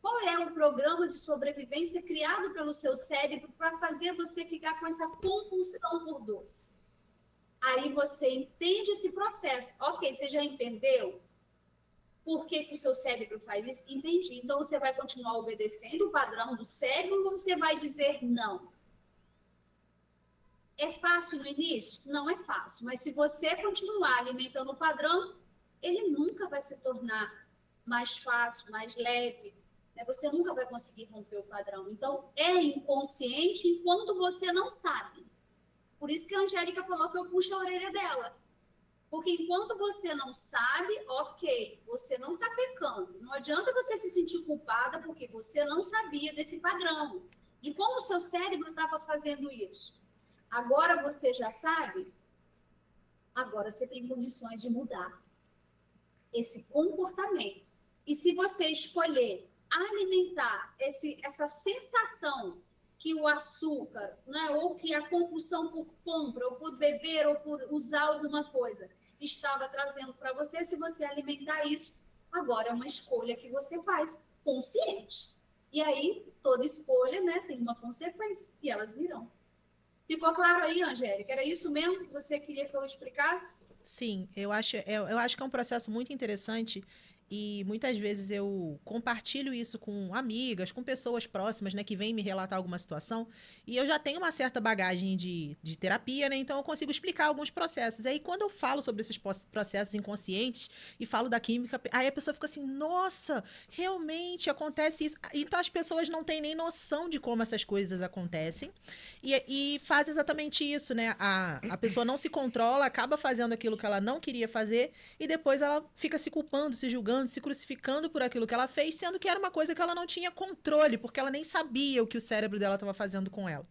Qual é o programa de sobrevivência criado pelo seu cérebro para fazer você ficar com essa compulsão por doce? Aí você entende esse processo. Ok, você já entendeu? Por que o seu cérebro faz isso? Entendi. Então, você vai continuar obedecendo o padrão do cérebro ou você vai dizer não? É fácil no início? Não é fácil. Mas se você continuar alimentando o padrão, ele nunca vai se tornar mais fácil, mais leve. Né? Você nunca vai conseguir romper o padrão. Então, é inconsciente enquanto você não sabe. Por isso que a Angélica falou que eu puxo a orelha dela. Porque enquanto você não sabe, ok, você não está pecando. Não adianta você se sentir culpada porque você não sabia desse padrão, de como o seu cérebro estava fazendo isso. Agora você já sabe, agora você tem condições de mudar esse comportamento. E se você escolher alimentar essa sensação que o açúcar, né, ou que a compulsão por compra, ou por beber, ou por usar alguma coisa, estava trazendo para você, se você alimentar isso, agora é uma escolha que você faz consciente. E aí, toda escolha, né, tem uma consequência, e elas virão. Ficou claro aí, Angélica? Era isso mesmo que você queria que eu explicasse? Sim, eu acho que é um processo muito interessante e muitas vezes eu compartilho isso com amigas, com pessoas próximas, né, que vêm me relatar alguma situação e eu já tenho uma certa bagagem de terapia, né, então eu consigo explicar alguns processos. E aí, quando eu falo sobre esses processos inconscientes e falo da química, aí a pessoa fica assim, nossa, realmente acontece isso. Então as pessoas não têm nem noção de como essas coisas acontecem. E faz exatamente isso, né? A pessoa não se controla, acaba fazendo aquilo que ela não queria fazer e depois ela fica se culpando, se julgando, se crucificando por aquilo que ela fez, sendo que era uma coisa que ela não tinha controle, porque ela nem sabia o que o cérebro dela estava fazendo com ela.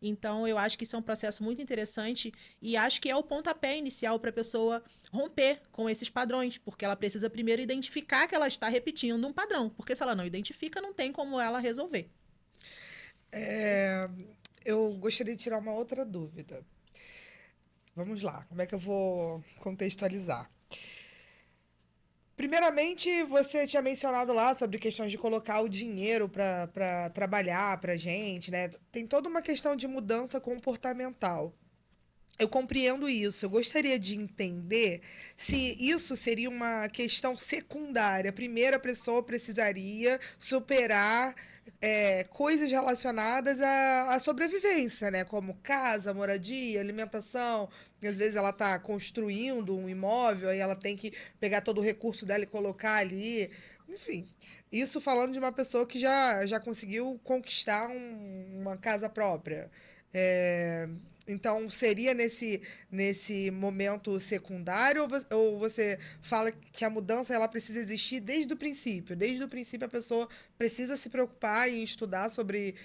Então, eu acho que isso é um processo muito interessante e acho que é o pontapé inicial para a pessoa romper com esses padrões, porque ela precisa primeiro identificar que ela está repetindo um padrão, porque se ela não identifica, não tem como ela resolver. É, eu gostaria de tirar uma outra dúvida. Vamos lá, como é que eu vou contextualizar? Primeiramente, você tinha mencionado lá sobre questões de colocar o dinheiro para trabalhar para gente, né? Tem toda uma questão de mudança comportamental. Eu compreendo isso. Eu gostaria de entender se isso seria uma questão secundária. Primeiro, a pessoa precisaria superar coisas relacionadas à sobrevivência, né? Como casa, moradia, alimentação. Às vezes ela está construindo um imóvel e ela tem que pegar todo o recurso dela e colocar ali. Enfim, isso falando de uma pessoa que já conseguiu conquistar uma casa própria. É, então, seria nesse momento secundário ou você fala que a mudança ela precisa existir desde o princípio? Desde o princípio, a pessoa precisa se preocupar em estudar sobre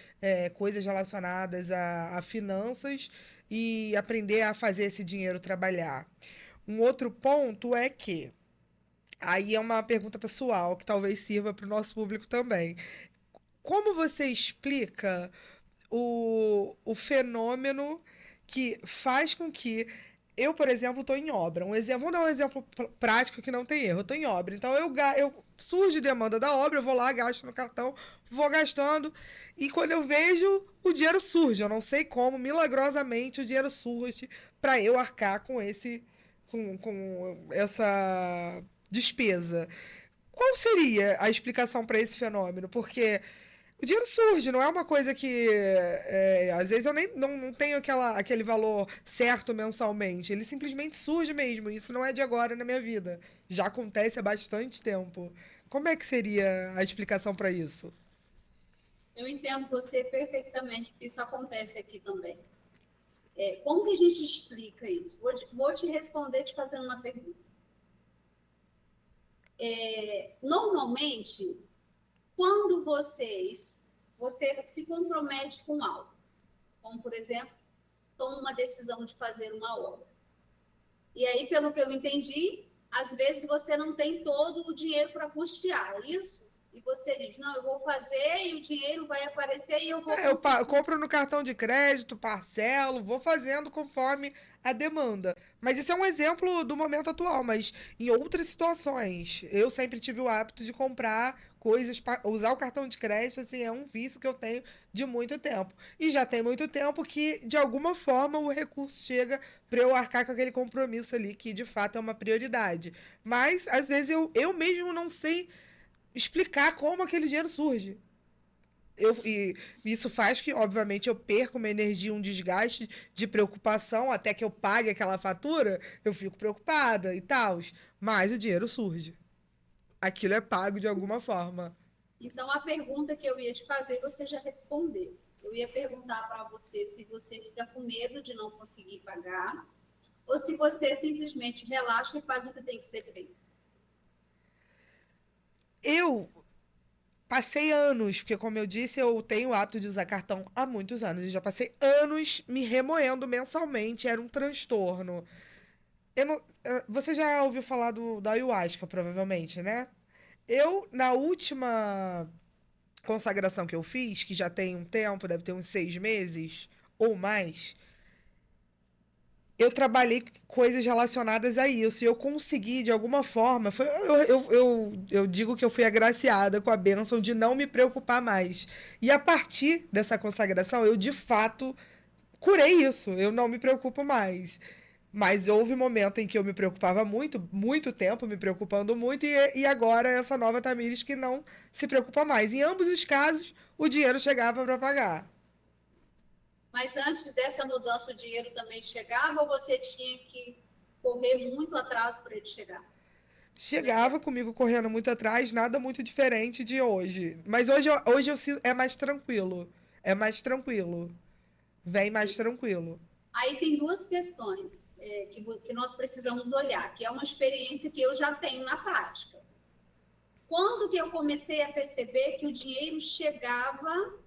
coisas relacionadas a finanças e aprender a fazer esse dinheiro trabalhar. Um outro ponto é que, aí é uma pergunta pessoal que talvez sirva para o nosso público também. Como você explica o fenômeno que faz com que eu, por exemplo, estou em obra. Vamos dar um exemplo prático que não tem erro. Eu estou em obra. Então, surge demanda da obra, eu vou lá, gasto no cartão, vou gastando. E quando eu vejo, o dinheiro surge. Eu não sei como, milagrosamente, o dinheiro surge para eu arcar com essa despesa. Qual seria a explicação para esse fenômeno? Porque o dinheiro surge, não é uma coisa que. Às vezes eu nem não tenho aquele valor certo mensalmente. Ele simplesmente surge mesmo. Isso não é de agora na minha vida. Já acontece há bastante tempo. Como é que seria a explicação para isso? Eu entendo você perfeitamente, porque isso acontece aqui também. Como que a gente explica isso? Vou te responder te fazendo uma pergunta. Normalmente, quando você se compromete com algo, como, por exemplo, toma uma decisão de fazer uma obra. E aí, pelo que eu entendi, às vezes você não tem todo o dinheiro para custear, é isso? E você diz, não, eu vou fazer e o dinheiro vai aparecer e eu vou Eu conseguir. compro no cartão de crédito, parcelo, vou fazendo conforme a demanda. Mas isso é um exemplo do momento atual, mas em outras situações, eu sempre tive o hábito de comprar coisas, usar o cartão de crédito, assim, é um vício que eu tenho de muito tempo. E já tem muito tempo que, de alguma forma, o recurso chega para eu arcar com aquele compromisso ali, que de fato é uma prioridade. Mas, às vezes, eu mesmo não sei explicar como aquele dinheiro surge. E isso faz que, obviamente, eu perca uma energia, um desgaste de preocupação até que eu pague aquela fatura, eu fico preocupada e tal. Mas o dinheiro surge. Aquilo é pago de alguma forma. Então, a pergunta que eu ia te fazer, você já respondeu. Eu ia perguntar para você se você fica com medo de não conseguir pagar ou se você simplesmente relaxa e faz o que tem que ser feito. Eu passei anos, porque, como eu disse, eu tenho o hábito de usar cartão há muitos anos. Eu já passei anos me remoendo mensalmente, era um transtorno. Você já ouviu falar da ayahuasca, provavelmente, né? Na última consagração que eu fiz, que já tem um tempo, deve ter uns 6 meses ou mais, eu trabalhei coisas relacionadas a isso. E eu consegui, de alguma forma. Eu digo que eu fui agraciada com a bênção de não me preocupar mais. E a partir dessa consagração, eu de fato curei isso. Eu não me preocupo mais. Mas houve um momento em que eu me preocupava muito, muito tempo me preocupando muito, e agora essa nova Tamires que não se preocupa mais. Em ambos os casos, o dinheiro chegava para pagar. Mas antes dessa mudança, o dinheiro também chegava ou você tinha que correr muito atrás para ele chegar? Como é que Chegava é? comigo correndo muito atrás, nada muito diferente de hoje. Mas hoje é mais tranquilo. É mais tranquilo. Vem mais Sim. tranquilo. Aí tem duas questões que nós precisamos olhar, que é uma experiência que eu já tenho na prática. Quando que eu comecei a perceber que o dinheiro chegava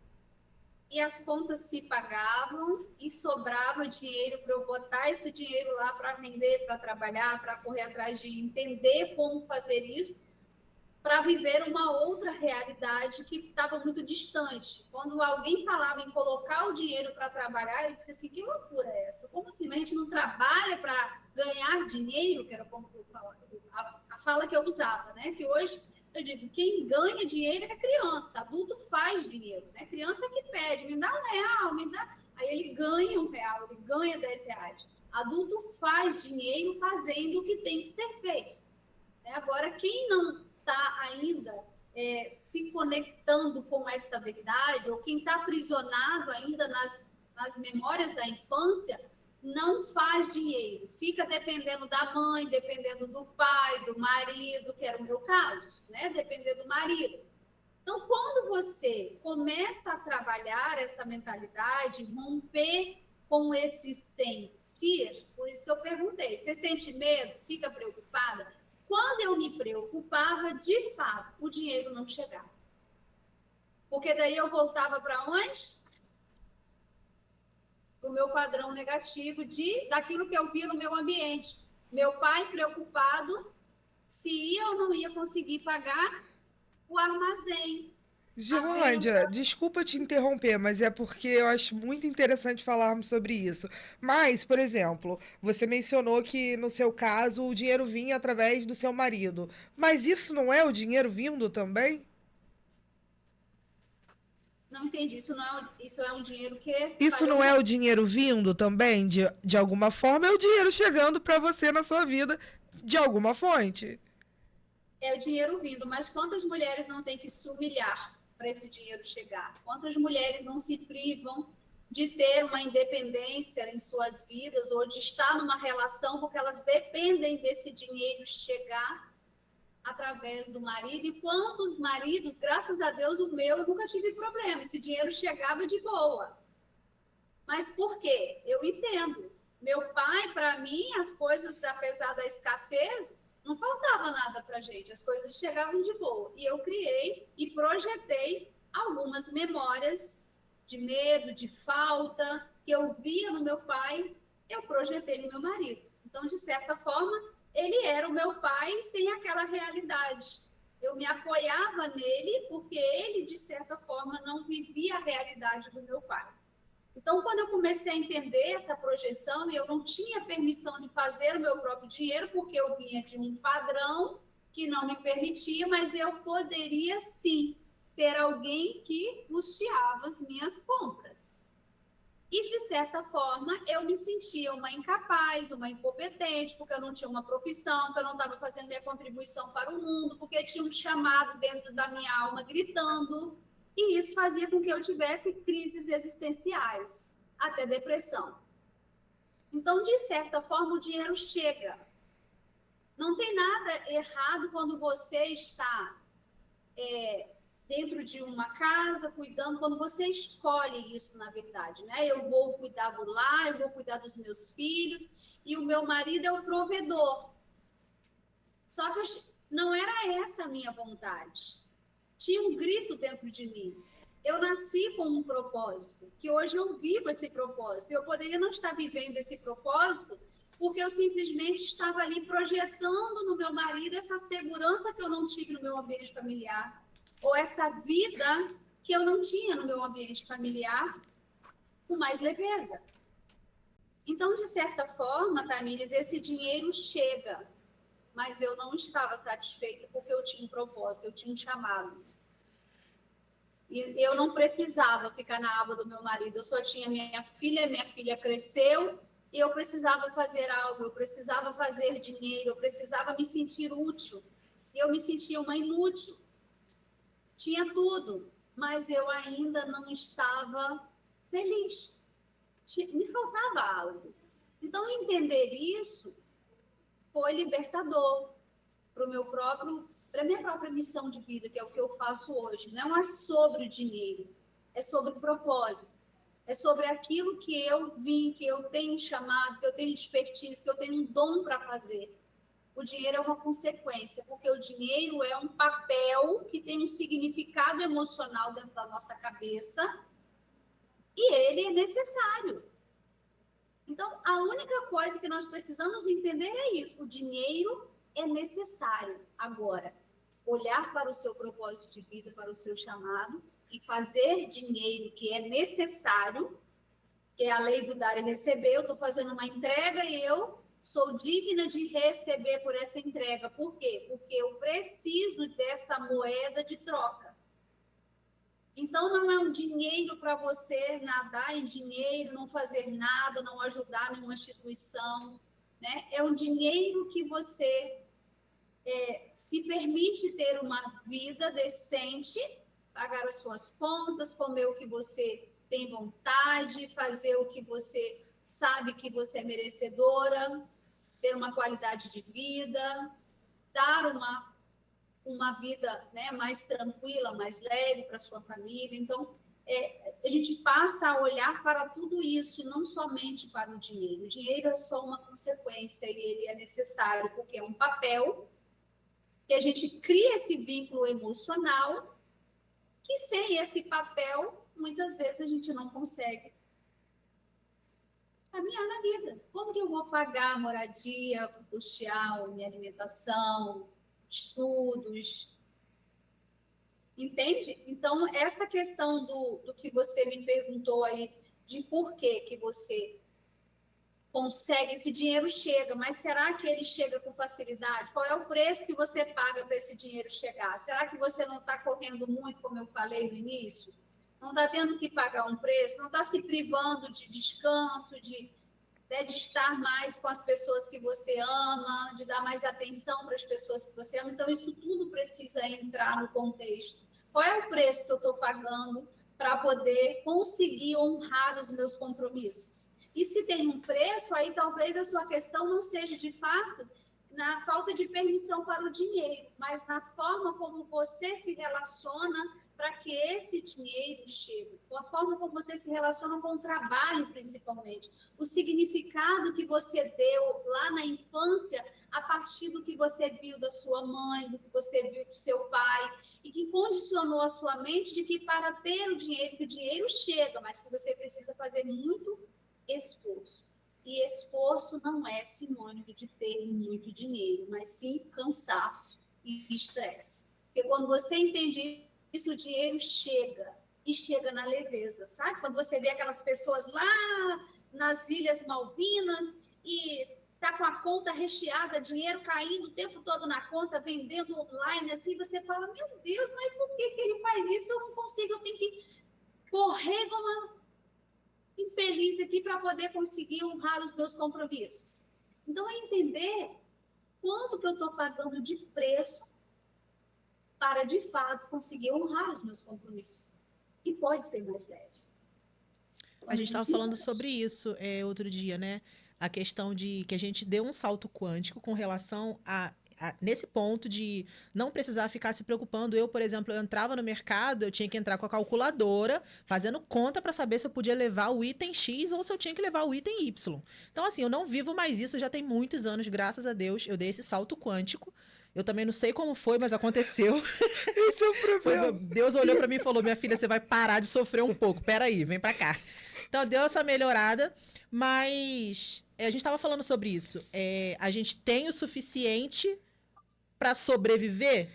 e as contas se pagavam e sobrava dinheiro para eu botar esse dinheiro lá para render, para trabalhar, para correr atrás de entender como fazer isso, para viver uma outra realidade que estava muito distante. Quando alguém falava em colocar o dinheiro para trabalhar, eu disse assim, que loucura é essa? Como assim? Mas a gente não trabalha para ganhar dinheiro? Que era como eu falava, a fala que eu usava, né? Que hoje eu digo, quem ganha dinheiro é criança, adulto faz dinheiro, né? Criança que pede, me dá R$1, me dá... Aí ele ganha R$1, ele ganha R$10. Adulto faz dinheiro fazendo o que tem que ser feito. Agora, quem não está ainda se conectando com essa verdade, ou quem está aprisionado ainda nas memórias da infância, não faz dinheiro. Fica dependendo da mãe, dependendo do pai, do marido, que era o meu caso, né? Dependendo do marido. Então, quando você começa a trabalhar essa mentalidade, romper com esse sentir, por isso que eu perguntei, você sente medo, fica preocupada? Quando eu me preocupava, de fato, o dinheiro não chegava. Porque daí eu voltava para onde? Para o meu padrão negativo daquilo que eu via no meu ambiente. Meu pai preocupado se ia ou não ia conseguir pagar o armazém. Gilândia, desculpa te interromper, mas é porque eu acho muito interessante falarmos sobre isso. Mas, por exemplo, você mencionou que no seu caso o dinheiro vinha através do seu marido. Mas isso não é o dinheiro vindo também? Não entendi, isso é um dinheiro que Isso falhou não um é o pouco. dinheiro vindo também? De alguma forma, é o dinheiro chegando para você na sua vida de alguma fonte. É o dinheiro vindo, mas quantas mulheres não têm que se humilhar para esse dinheiro chegar? Quantas mulheres não se privam de ter uma independência em suas vidas ou de estar numa relação porque elas dependem desse dinheiro chegar através do marido? E quantos maridos, graças a Deus, o meu, eu nunca tive problema, esse dinheiro chegava de boa. Mas por quê? Eu entendo. Meu pai, para mim, as coisas, apesar da escassez, não faltava nada para gente, as coisas chegavam de boa. E eu criei e projetei algumas memórias de medo, de falta, que eu via no meu pai, eu projetei no meu marido. Então, de certa forma, ele era o meu pai sem aquela realidade. Eu me apoiava nele porque ele, de certa forma, não vivia a realidade do meu pai. Então, quando eu comecei a entender essa projeção, eu não tinha permissão de fazer o meu próprio dinheiro, porque eu vinha de um padrão que não me permitia, mas eu poderia sim ter alguém que custeava as minhas compras. E, de certa forma, eu me sentia uma incapaz, uma incompetente, porque eu não tinha uma profissão, porque eu não estava fazendo minha contribuição para o mundo, porque tinha um chamado dentro da minha alma gritando. E isso fazia com que eu tivesse crises existenciais, até depressão. Então, de certa forma, o dinheiro chega. Não tem nada errado quando você está dentro de uma casa, cuidando, quando você escolhe isso, na verdade, né? Eu vou cuidar do lar, eu vou cuidar dos meus filhos, e o meu marido é o provedor. Só que não era essa a minha vontade. Tinha um grito dentro de mim. Eu nasci com um propósito, que hoje eu vivo esse propósito. Eu poderia não estar vivendo esse propósito porque eu simplesmente estava ali projetando no meu marido essa segurança que eu não tive no meu ambiente familiar, ou essa vida que eu não tinha no meu ambiente familiar com mais leveza. Então, de certa forma, Tamires, esse dinheiro chega, mas eu não estava satisfeita porque eu tinha um propósito, eu tinha um chamado. E eu não precisava ficar na aba do meu marido, eu só tinha minha filha cresceu e eu precisava fazer algo, eu precisava fazer dinheiro, eu precisava me sentir útil. E eu me sentia uma inútil. Tinha tudo, mas eu ainda não estava feliz. Me faltava algo. Então, entender isso foi libertador para a minha própria missão de vida, que é o que eu faço hoje. Não é sobre o dinheiro, é sobre o propósito. É sobre aquilo que eu vim, que eu tenho chamado, que eu tenho expertise, que eu tenho um dom para fazer. O dinheiro é uma consequência, porque o dinheiro é um papel que tem um significado emocional dentro da nossa cabeça e ele é necessário. Então, a única coisa que nós precisamos entender é isso: o dinheiro é necessário. Agora, olhar para o seu propósito de vida, para o seu chamado e fazer dinheiro que é necessário, que é a lei do dar e receber. Eu estou fazendo uma entrega e eu sou digna de receber por essa entrega. Por quê? Porque eu preciso dessa moeda de troca. Então, não é um dinheiro para você nadar em dinheiro, não fazer nada, não ajudar nenhuma instituição, né? É um dinheiro que você se permite ter uma vida decente, pagar as suas contas, comer o que você tem vontade, fazer o que você sabe que você é merecedora, ter uma qualidade de vida, dar uma vida, né, mais tranquila, mais leve para sua família. Então, a gente passa a olhar para tudo isso, não somente para o dinheiro. O dinheiro é só uma consequência e ele é necessário porque é um papel que a gente cria esse vínculo emocional, que sem esse papel, muitas vezes a gente não consegue caminhar na vida. Como que eu vou pagar moradia, custear minha alimentação, estudos? Entende? Então, essa questão do que você me perguntou aí, de por que você consegue, esse dinheiro chega, mas será que ele chega com facilidade? Qual é o preço que você paga para esse dinheiro chegar? Será que você não está correndo muito, como eu falei no início? Não está tendo que pagar um preço? Não está se privando de descanso, de estar mais com as pessoas que você ama, de dar mais atenção para as pessoas que você ama? Então, isso tudo precisa entrar no contexto. Qual é o preço que eu estou pagando para poder conseguir honrar os meus compromissos? E se tem um preço, aí talvez a sua questão não seja de fato na falta de permissão para o dinheiro, mas na forma como você se relaciona para que esse dinheiro chegue, a forma como você se relaciona com o trabalho, principalmente, o significado que você deu lá na infância a partir do que você viu da sua mãe, do que você viu do seu pai, e que condicionou a sua mente de que para ter o dinheiro, que o dinheiro chega, mas que você precisa fazer muito esforço. E esforço não é sinônimo de ter muito dinheiro, mas sim cansaço e estresse. Porque quando você entende isso, o dinheiro chega, e chega na leveza, sabe? Quando você vê aquelas pessoas lá nas Ilhas Malvinas e tá com a conta recheada, dinheiro caindo o tempo todo na conta, vendendo online, assim, você fala, meu Deus, mas por que ele faz isso? Eu não consigo, eu tenho que correr como uma infeliz aqui para poder conseguir honrar os meus compromissos. Então, é entender quanto que eu estou pagando de preço para, de fato, conseguir honrar os meus compromissos. E pode ser mais leve. A gente estava falando sobre isso outro dia, né? A questão de que a gente deu um salto quântico com relação nesse ponto de não precisar ficar se preocupando. Eu, por exemplo, eu entrava no mercado, eu tinha que entrar com a calculadora, fazendo conta para saber se eu podia levar o item X ou se eu tinha que levar o item Y. Então, assim, eu não vivo mais isso, já tem muitos anos, graças a Deus, eu dei esse salto quântico. Eu também não sei como foi, mas aconteceu. Esse é o problema. Deus olhou para mim e falou, minha filha, você vai parar de sofrer um pouco. Peraí, vem para cá. Então, deu essa melhorada, mas a gente estava falando sobre isso. A gente tem o suficiente para sobreviver,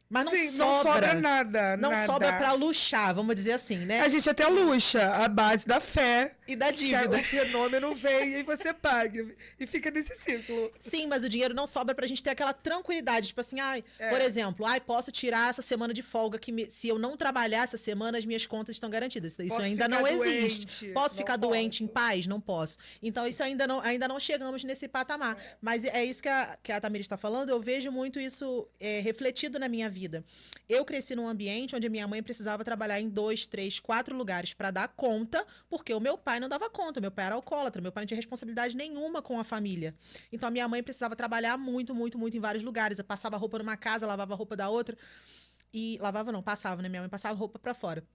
mas não Sim, sobra. não sobra nada. Não nada. sobra para luxar, vamos dizer assim, né? A gente até luxa a base da fé. E da Que dívida. o fenômeno vem e você paga. E fica nesse ciclo. Sim, mas o dinheiro não sobra pra gente ter aquela tranquilidade. Tipo assim, por exemplo, posso tirar essa semana de folga que se eu não trabalhar essa semana, as minhas contas estão garantidas. Isso Posso ainda ficar não doente, existe. Posso não ficar doente em posso. paz? Não posso. Então, isso ainda não chegamos nesse patamar. Mas é isso que a Tamires está falando. Eu vejo muito isso refletido na minha vida. Eu cresci num ambiente onde a minha mãe precisava trabalhar em 2, 3, 4 lugares para dar conta, porque o meu pai não dava conta. Meu pai era alcoólatra, meu pai não tinha responsabilidade nenhuma com a família. Então, a minha mãe precisava trabalhar muito, muito, muito em vários lugares. Eu passava roupa numa casa, lavava roupa da outra. E lavava não, passava, né? Minha mãe passava roupa para fora.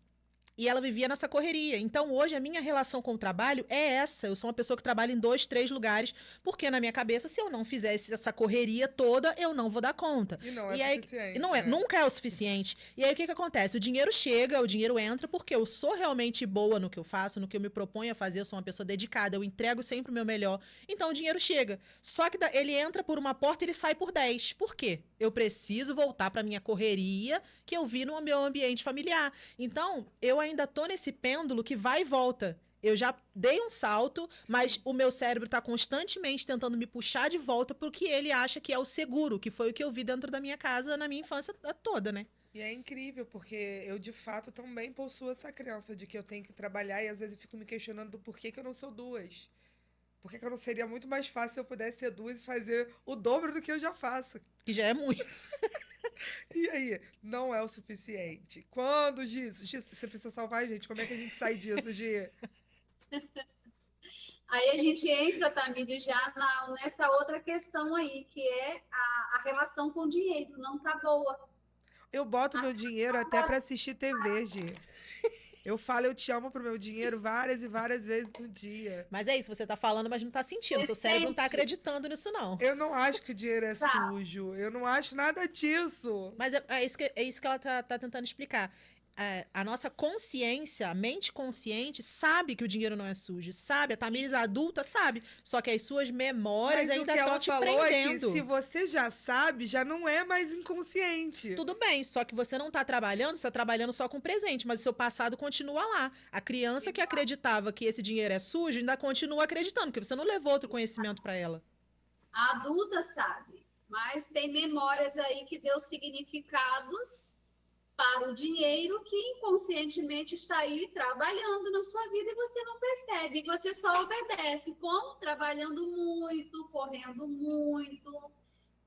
E ela vivia nessa correria. Então, hoje, a minha relação com o trabalho é essa. Eu sou uma pessoa que trabalha em 2, 3 lugares, porque na minha cabeça, se eu não fizesse essa correria toda, eu não vou dar conta. E não é suficiente. Não nunca é o suficiente. E aí, o que acontece? O dinheiro chega, o dinheiro entra, porque eu sou realmente boa no que eu faço, no que eu me proponho a fazer, eu sou uma pessoa dedicada, eu entrego sempre o meu melhor. Então, o dinheiro chega. Só que ele entra por uma porta e ele sai por 10. Por quê? Eu preciso voltar para minha correria que eu vi no meu ambiente familiar. Então, eu ainda tô nesse pêndulo que vai e volta. Eu já dei um salto, mas o meu cérebro está constantemente tentando me puxar de volta pro que ele acha que é o seguro, que foi o que eu vi dentro da minha casa na minha infância toda, né? E é incrível, porque eu, de fato, também possuo essa crença de que eu tenho que trabalhar e às vezes eu fico me questionando do porquê que eu não sou duas. Por que não seria muito mais fácil se eu pudesse ser duas e fazer o dobro do que eu já faço? Que já é muito. E aí, não é o suficiente. Quando, Giz, você precisa salvar a gente. Como é que a gente sai disso, Gi? Aí a gente entra, Tamires, já nessa outra questão aí, que é a relação com o dinheiro. Não tá boa. Eu boto meu dinheiro até pra assistir TV, Gi. Eu falo eu te amo pro meu dinheiro várias e várias vezes no dia. Mas é isso, você tá falando, mas não tá sentindo. Seu cérebro não tá acreditando nisso, não. Eu não acho que o dinheiro é sujo. Eu não acho nada disso. Mas é isso que ela tá tentando explicar. a nossa consciência, a mente consciente, sabe que o dinheiro não é sujo, sabe? A Tamires adulta sabe. Só que as suas memórias Mas o ainda que estão ela te falou é que prendendo. se você já sabe, já não é mais inconsciente. Tudo bem, só que você não tá trabalhando, você tá trabalhando só com o presente, mas o seu passado continua lá. A criança que acreditava que esse dinheiro é sujo ainda continua acreditando, porque você não levou outro conhecimento para ela. A adulta sabe, mas tem memórias aí que deu significados para o dinheiro que inconscientemente está aí trabalhando na sua vida e você não percebe, você só obedece, como trabalhando muito, correndo muito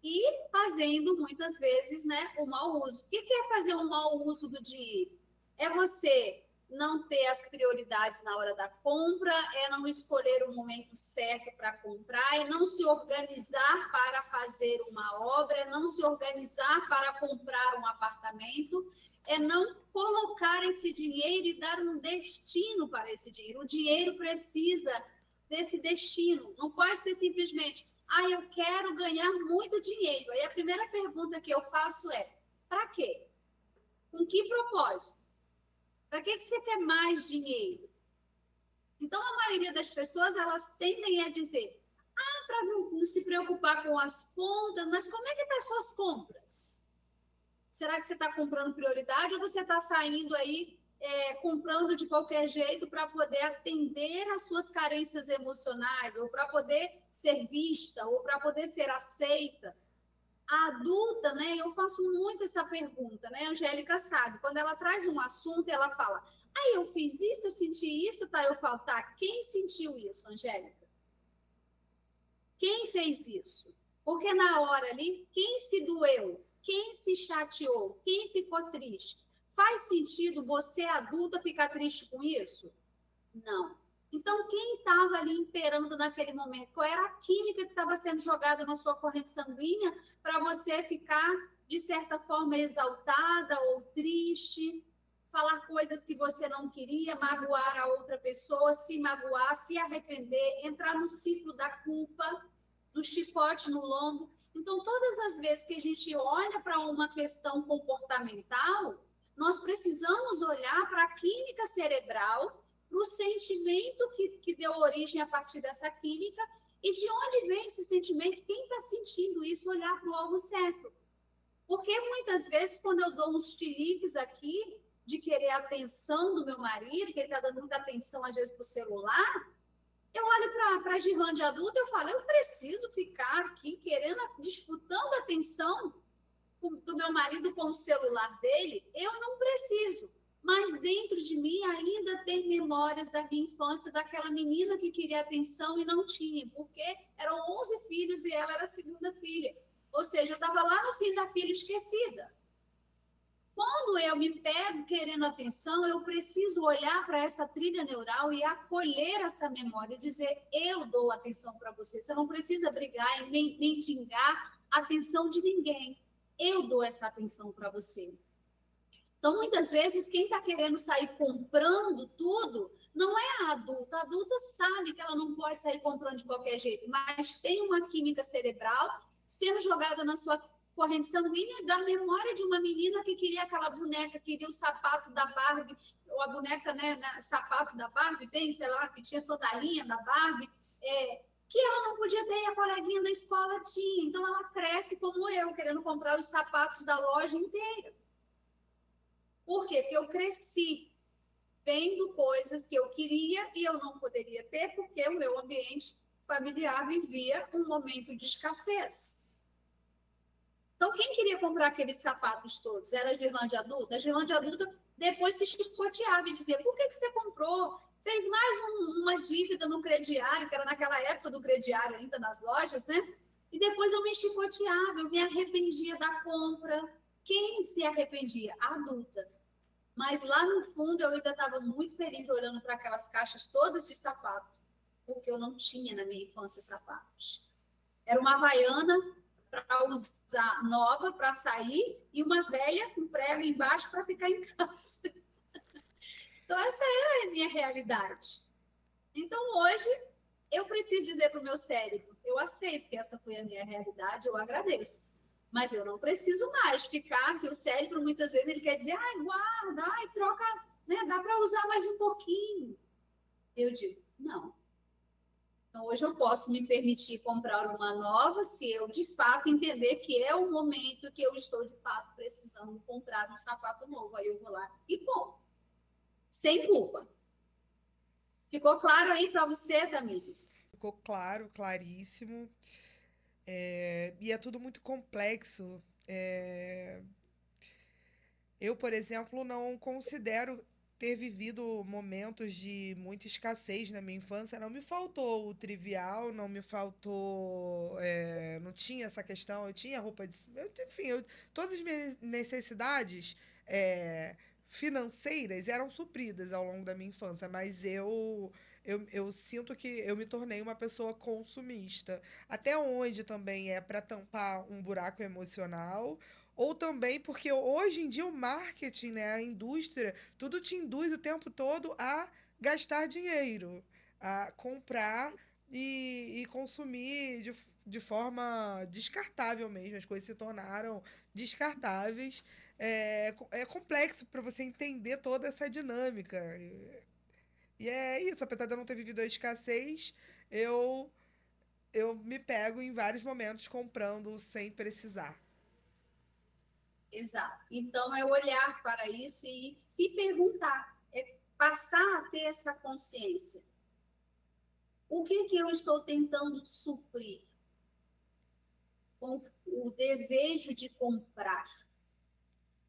e fazendo muitas vezes, né, o mau uso. O que é fazer um mau uso do dinheiro? É você não ter as prioridades na hora da compra, é não escolher o momento certo para comprar, é não se organizar para fazer uma obra, é não se organizar para comprar um apartamento, é não colocar esse dinheiro e dar um destino para esse dinheiro. O dinheiro precisa desse destino, não pode ser simplesmente, eu quero ganhar muito dinheiro. Aí a primeira pergunta que eu faço é, para quê? Com que propósito? Para que você quer mais dinheiro? Então, a maioria das pessoas, elas tendem a dizer, para não se preocupar com as contas, mas como é que estão as suas compras? Será que você está comprando prioridade ou você está saindo aí comprando de qualquer jeito para poder atender às suas carências emocionais, ou para poder ser vista, ou para poder ser aceita? A adulta, né, eu faço muito essa pergunta, né? A Angélica sabe, quando ela traz um assunto, ela fala, eu fiz isso, eu senti isso, tá? Eu falo, tá, quem sentiu isso, Angélica? Quem fez isso? Porque na hora ali, quem se doeu? Quem se chateou? Quem ficou triste? Faz sentido você, adulta, ficar triste com isso? Não. Então, quem estava ali imperando naquele momento? Qual era a química que estava sendo jogada na sua corrente sanguínea para você ficar, de certa forma, exaltada ou triste, falar coisas que você não queria, magoar a outra pessoa, se magoar, se arrepender, entrar no ciclo da culpa, do chicote no lombo? Então, todas as vezes que a gente olha para uma questão comportamental, nós precisamos olhar para a química cerebral, para o sentimento que deu origem a partir dessa química e de onde vem esse sentimento, quem está sentindo isso, olhar para o alvo certo. Porque muitas vezes, quando eu dou uns chiliques aqui, de querer a atenção do meu marido, que ele está dando muita atenção às vezes para o celular, eu olho para a Girlande adulta e eu falo, eu preciso ficar aqui querendo, disputando a atenção do meu marido com o celular dele? Eu não preciso. Mas dentro de mim ainda tem memórias da minha infância, daquela menina que queria atenção e não tinha, porque eram 11 filhos e ela era a segunda filha. Ou seja, eu estava lá no fim da fila esquecida. Quando eu me pego querendo atenção, eu preciso olhar para essa trilha neural e acolher essa memória, dizer, eu dou atenção para você. Você não precisa brigar e mendigar a atenção de ninguém. Eu dou essa atenção para você. Então, muitas vezes, quem está querendo sair comprando tudo não é a adulta. A adulta sabe que ela não pode sair comprando de qualquer jeito, mas tem uma química cerebral sendo jogada na sua corrente sanguínea da memória de uma menina que queria aquela boneca, queria o sapato da Barbie, ou a boneca, né, sapato da Barbie, tem, sei lá, que tinha sandalinha da Barbie, que ela não podia ter, e a coleguinha da escola tinha. Então, ela cresce como eu, querendo comprar os sapatos da loja inteira. Por quê? Porque eu cresci vendo coisas que eu queria e eu não poderia ter, porque o meu ambiente familiar vivia um momento de escassez. Então, quem queria comprar aqueles sapatos todos? Era a Girlande adulta? A Girlande adulta depois se chicoteava e dizia, por que você comprou? Fez mais uma dívida no crediário, que era naquela época do crediário ainda nas lojas, né? E depois eu me chicoteava, eu me arrependia da compra. Quem se arrependia? A adulta. Mas lá no fundo eu ainda estava muito feliz olhando para aquelas caixas todas de sapato, porque eu não tinha na minha infância sapatos. Era uma Havaiana para usar nova, para sair, e uma velha com prego embaixo para ficar em casa. Então essa era a minha realidade. Então hoje eu preciso dizer para o meu cérebro, eu aceito que essa foi a minha realidade, eu agradeço. Mas eu não preciso mais ficar, porque o cérebro muitas vezes ele quer dizer, ai, guarda, ai, troca, né, dá para usar mais um pouquinho. Eu digo, não. Então, hoje eu posso me permitir comprar uma nova se eu, de fato, entender que é o momento que eu estou, de fato, precisando comprar um sapato novo. Aí eu vou lá e compro, sem culpa. Ficou claro aí para você, Tamires? Ficou claro, claríssimo. E é tudo muito complexo. Eu, por exemplo, não considero ter vivido momentos de muita escassez na minha infância. Não me faltou o trivial, não me faltou. Não tinha essa questão. Eu tinha roupa de. Enfim, todas as minhas necessidades financeiras eram supridas ao longo da minha infância, mas eu sinto que eu me tornei uma pessoa consumista. Até onde também é para tampar um buraco emocional ou também porque hoje em dia o marketing, né, a indústria, tudo te induz o tempo todo a gastar dinheiro, a comprar e consumir de forma descartável mesmo. As coisas se tornaram descartáveis. É complexo para você entender toda essa dinâmica. E é isso, apesar de eu não ter vivido a escassez, eu, eu me pego em vários momentos comprando sem precisar. Exato. Então, é olhar para isso e se perguntar, é passar a ter essa consciência. O que que eu estou tentando suprir com o desejo de comprar?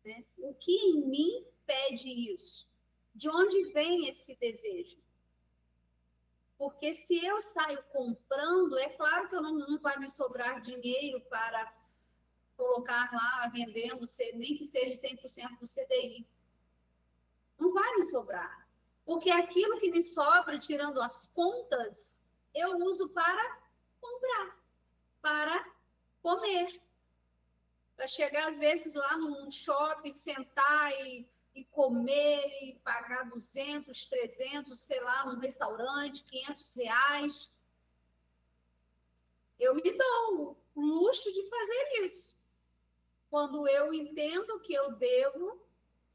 Né? O que em mim pede isso? De onde vem esse desejo? Porque se eu saio comprando, é claro que eu não vai me sobrar dinheiro para colocar lá vendendo, nem que seja 100% do CDI. Não vai me sobrar. Porque aquilo que me sobra, tirando as contas, eu uso para comprar, para comer. Para chegar, às vezes, lá num shopping, sentar e comer e pagar 200, 300, sei lá, num restaurante, R$ 500. Eu me dou o luxo de fazer isso. Quando eu entendo que eu devo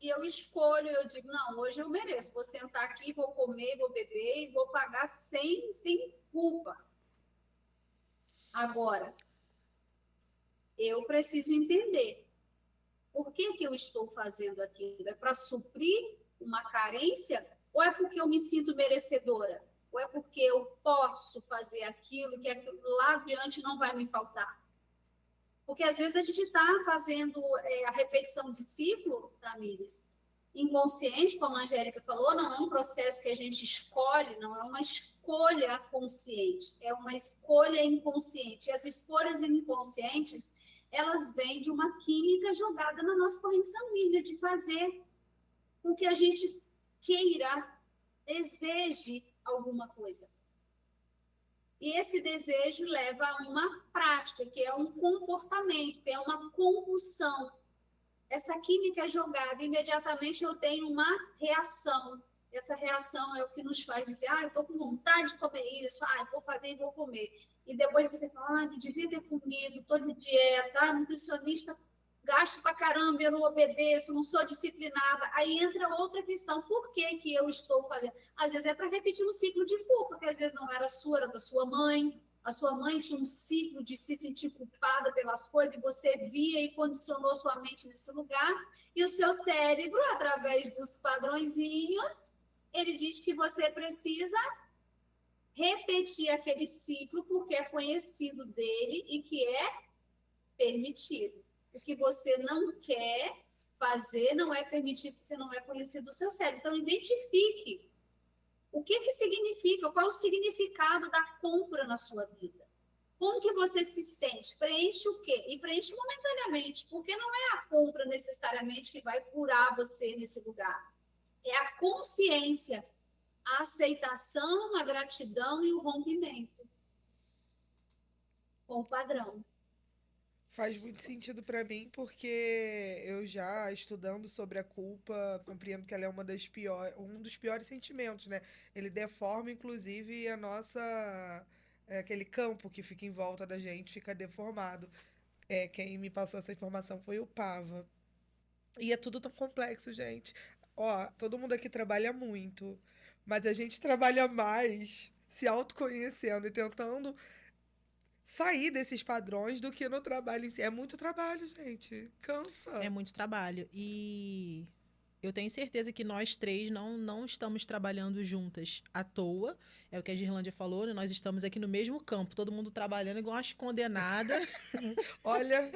e eu escolho, eu digo, não, hoje eu mereço, vou sentar aqui, vou comer, vou beber e vou pagar sem culpa. Agora, eu preciso entender por que que eu estou fazendo aquilo. É para suprir uma carência ou é porque eu me sinto merecedora? Ou é porque eu posso fazer aquilo que aquilo lá adiante não vai me faltar? Porque às vezes a gente está fazendo a repetição de ciclo, Tamires, inconsciente, como a Angélica falou, não é um processo que a gente escolhe, não é uma escolha consciente, é uma escolha inconsciente. E as escolhas inconscientes, elas vêm de uma química jogada na nossa corrente sanguínea, de fazer com que a gente queira, deseje alguma coisa. E esse desejo leva a uma prática, que é um comportamento, que é uma compulsão. Essa química é jogada, imediatamente eu tenho uma reação. Essa reação é o que nos faz dizer, eu estou com vontade de comer isso, eu vou fazer e vou comer. E depois você fala, não devia ter comido, estou de dieta, nutricionista gasto pra caramba, eu não obedeço, não sou disciplinada. Aí entra outra questão, por que que eu estou fazendo? Às vezes é para repetir um ciclo de culpa, que às vezes não era sua, era da sua mãe. A sua mãe tinha um ciclo de se sentir culpada pelas coisas e você via e condicionou sua mente nesse lugar. E o seu cérebro, através dos padrõezinhos, ele diz que você precisa repetir aquele ciclo porque é conhecido dele e que é permitido. O que você não quer fazer não é permitido porque não é conhecido do seu cérebro. Então, identifique o que que significa, qual o significado da compra na sua vida. Como que você se sente? Preenche o quê? E preenche momentaneamente, porque não é a compra necessariamente que vai curar você nesse lugar. É a consciência, a aceitação, a gratidão e o rompimento com o padrão. Faz muito sentido para mim, porque eu já estudando sobre a culpa, compreendo que ela é um dos piores sentimentos, né? Ele deforma, inclusive, aquele campo que fica em volta da gente fica deformado. Quem me passou essa informação foi o Pava. E é tudo tão complexo, gente. Ó, todo mundo aqui trabalha muito, mas a gente trabalha mais se autoconhecendo e tentando sair desses padrões do que no trabalho em si. É muito trabalho, gente. É Cansa. muito trabalho. E eu tenho certeza que nós três não estamos trabalhando juntas à toa. É o que a Girlândia falou, né? Nós estamos aqui no mesmo campo, todo mundo trabalhando igual umas condenadas, Olha,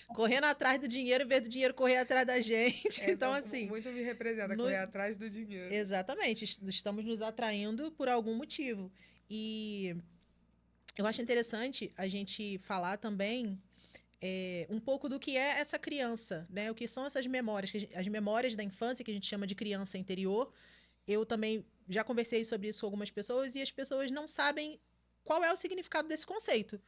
correndo atrás do dinheiro, em vez do dinheiro correr atrás da gente. Então, assim, muito me representa no- correr atrás do dinheiro. exatamente, estamos nos atraindo por algum motivo. E eu acho interessante a gente falar também um pouco do que é essa criança, né? O que são essas memórias, as memórias da infância, que a gente chama de criança interior. Eu também já conversei sobre isso com algumas pessoas e as pessoas não sabem qual é o significado desse conceito.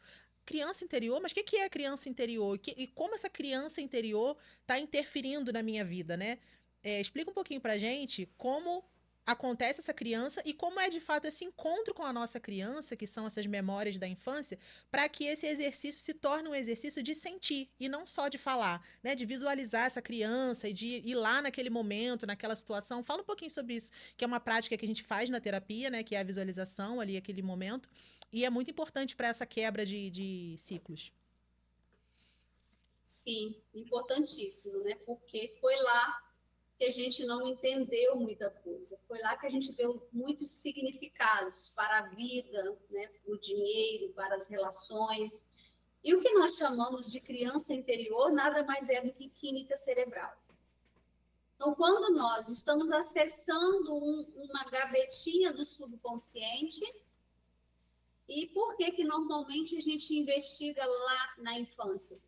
Criança interior, mas o que é criança interior? E como essa criança interior está interferindo na minha vida, né? Explica um pouquinho pra gente como acontece essa criança e como é de fato esse encontro com a nossa criança, que são essas memórias da infância, para que esse exercício se torne um exercício de sentir e não só de falar, né? De visualizar essa criança e de ir lá naquele momento, naquela situação. Fala um pouquinho sobre isso, que é uma prática que a gente faz na terapia, né? Que é a visualização ali, aquele momento. E é muito importante para essa quebra de ciclos. Sim, importantíssimo, né? Porque foi lá que a gente não entendeu muita coisa. Foi lá que a gente deu muitos significados para a vida, né? Para o dinheiro, para as relações. E o que nós chamamos de criança interior nada mais é do que química cerebral. Então, quando nós estamos acessando uma gavetinha do subconsciente, e por que que normalmente a gente investiga lá na infância?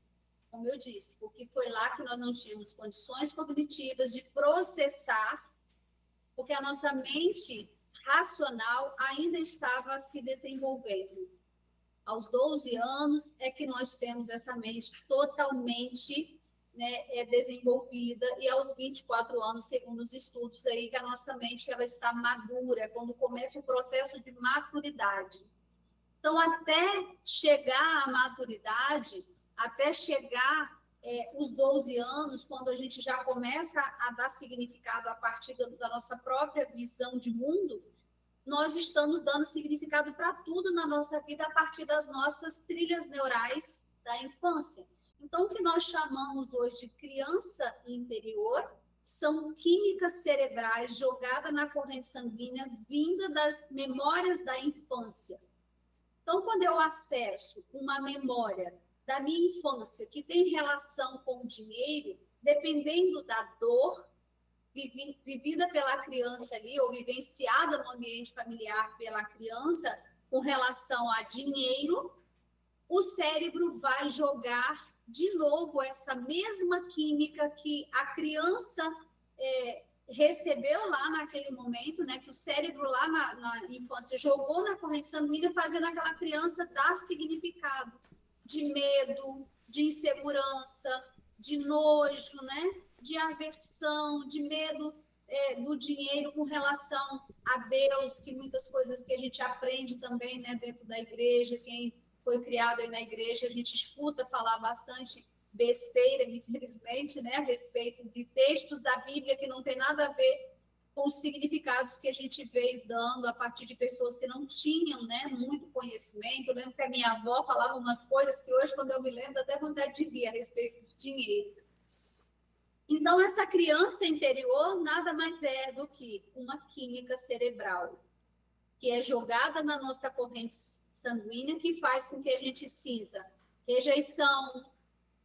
Como eu disse, porque foi lá que nós não tínhamos condições cognitivas de processar, porque a nossa mente racional ainda estava se desenvolvendo. Aos 12 anos é que nós temos essa mente totalmente, né, desenvolvida, e aos 24 anos, segundo os estudos aí, que a nossa mente ela está madura, quando começa o processo de maturidade. Então, até chegar à maturidade, até chegar os 12 anos, quando a gente já começa a dar significado a partir da nossa própria visão de mundo, nós estamos dando significado para tudo na nossa vida a partir das nossas trilhas neurais da infância. Então, o que nós chamamos hoje de criança interior são químicas cerebrais jogadas na corrente sanguínea vinda das memórias da infância. Então, quando eu acesso uma memória da minha infância que tem relação com o dinheiro, dependendo da dor vivida pela criança ali, ou vivenciada no ambiente familiar pela criança, com relação a dinheiro, o cérebro vai jogar de novo essa mesma química que a criança recebeu lá naquele momento, né, que o cérebro lá na infância jogou na corrente sanguínea, fazendo aquela criança dar significado de medo, de insegurança, de nojo, né, de aversão, de medo do dinheiro com relação a Deus, que muitas coisas que a gente aprende também, né, dentro da igreja, quem foi criado aí na igreja, a gente escuta falar bastante besteira, infelizmente, né, a respeito de textos da Bíblia que não tem nada a ver com os significados que a gente veio dando a partir de pessoas que não tinham, né, muito conhecimento. Eu lembro que a minha avó falava umas coisas que hoje, quando eu me lembro, até vontade de rir a respeito de dinheiro. Então, essa criança interior nada mais é do que uma química cerebral, que é jogada na nossa corrente sanguínea, que faz com que a gente sinta rejeição,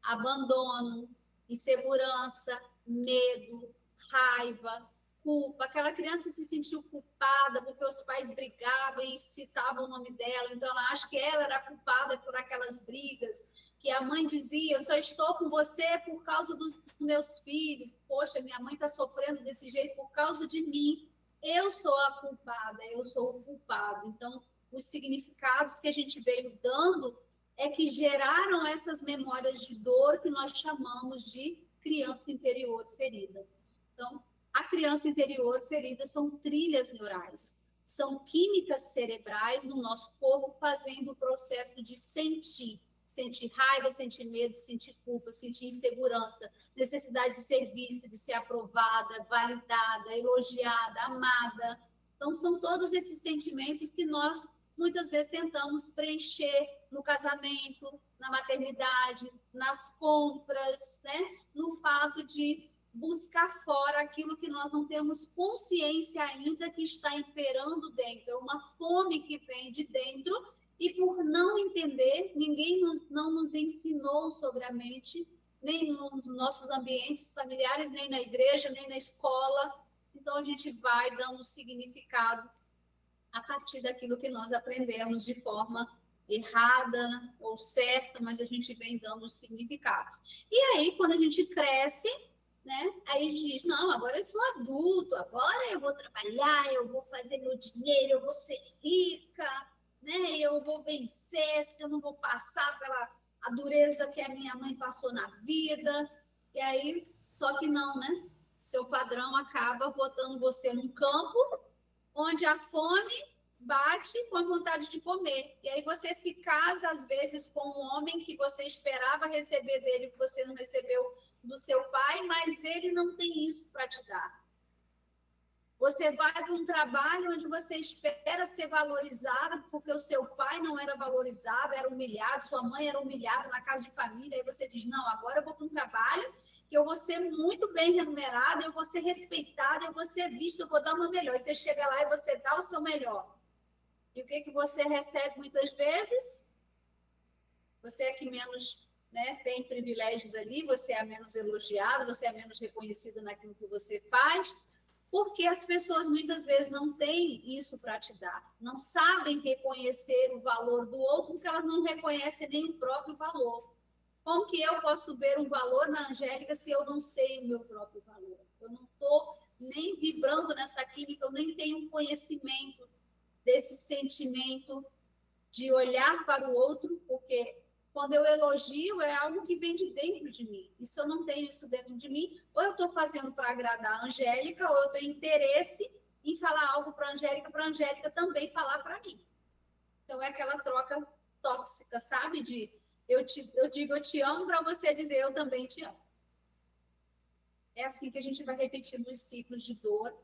abandono, insegurança, medo, raiva, culpa. Aquela criança se sentiu culpada porque os pais brigavam e citavam o nome dela, então ela acha que ela era culpada por aquelas brigas, que a mãe dizia, eu só estou com você por causa dos meus filhos. Poxa, minha mãe está sofrendo desse jeito por causa de mim. Eu sou a culpada, eu sou o culpado. Então, os significados que a gente veio dando é que geraram essas memórias de dor que nós chamamos de criança interior ferida. Então, a criança interior ferida são trilhas neurais, são químicas cerebrais no nosso corpo fazendo o processo de sentir. sentir raiva, sentir medo, sentir culpa, sentir insegurança, necessidade de ser vista, de ser aprovada, validada, elogiada, amada. Então, são todos esses sentimentos que nós, muitas vezes, tentamos preencher no casamento, na maternidade, nas compras, né? No fato de buscar fora aquilo que nós não temos consciência ainda que está imperando dentro, uma fome que vem de dentro, e por não entender, ninguém não nos ensinou sobre a mente, nem nos nossos ambientes familiares, nem na igreja, nem na escola. Então, a gente vai dando significado a partir daquilo que nós aprendemos de forma errada ou certa, mas a gente vem dando os significados. E aí, quando a gente cresce, né, aí a gente diz, não, agora eu sou adulto, agora eu vou trabalhar, eu vou fazer meu dinheiro, eu vou ser rica, né, eu vou vencer, eu não vou passar pela a dureza que a minha mãe passou na vida. E aí, só que não, né? Seu padrão acaba botando você num campo onde a fome bate com a vontade de comer. E aí você se casa, às vezes, com um homem que você esperava receber dele, que você não recebeu do seu pai, mas ele não tem isso para te dar. Você vai para um trabalho onde você espera ser valorizada, porque o seu pai não era valorizado, era humilhado, sua mãe era humilhada na casa de família, aí você diz, não, agora eu vou para um trabalho que eu vou ser muito bem remunerada, eu vou ser respeitada, eu vou ser vista, eu vou dar o meu melhor. E você chega lá e você dá o seu melhor. E o que você recebe muitas vezes? Você é que menos, né, tem privilégios ali, você é menos elogiado, você é menos reconhecido naquilo que você faz, porque as pessoas muitas vezes não têm isso para te dar, não sabem reconhecer o valor do outro, porque elas não reconhecem nem o próprio valor. Como que eu posso ver um valor na Angélica se eu não sei o meu próprio valor? Eu não estou nem vibrando nessa química, eu nem tenho conhecimento desse sentimento de olhar para o outro, porque quando eu elogio é algo que vem de dentro de mim. E se eu não tenho isso dentro de mim, ou eu estou fazendo para agradar a Angélica, ou eu tenho interesse em falar algo para a Angélica também falar para mim. Então é aquela troca tóxica, sabe? De eu digo eu te amo para você dizer eu também te amo. É assim que a gente vai repetindo os ciclos de dor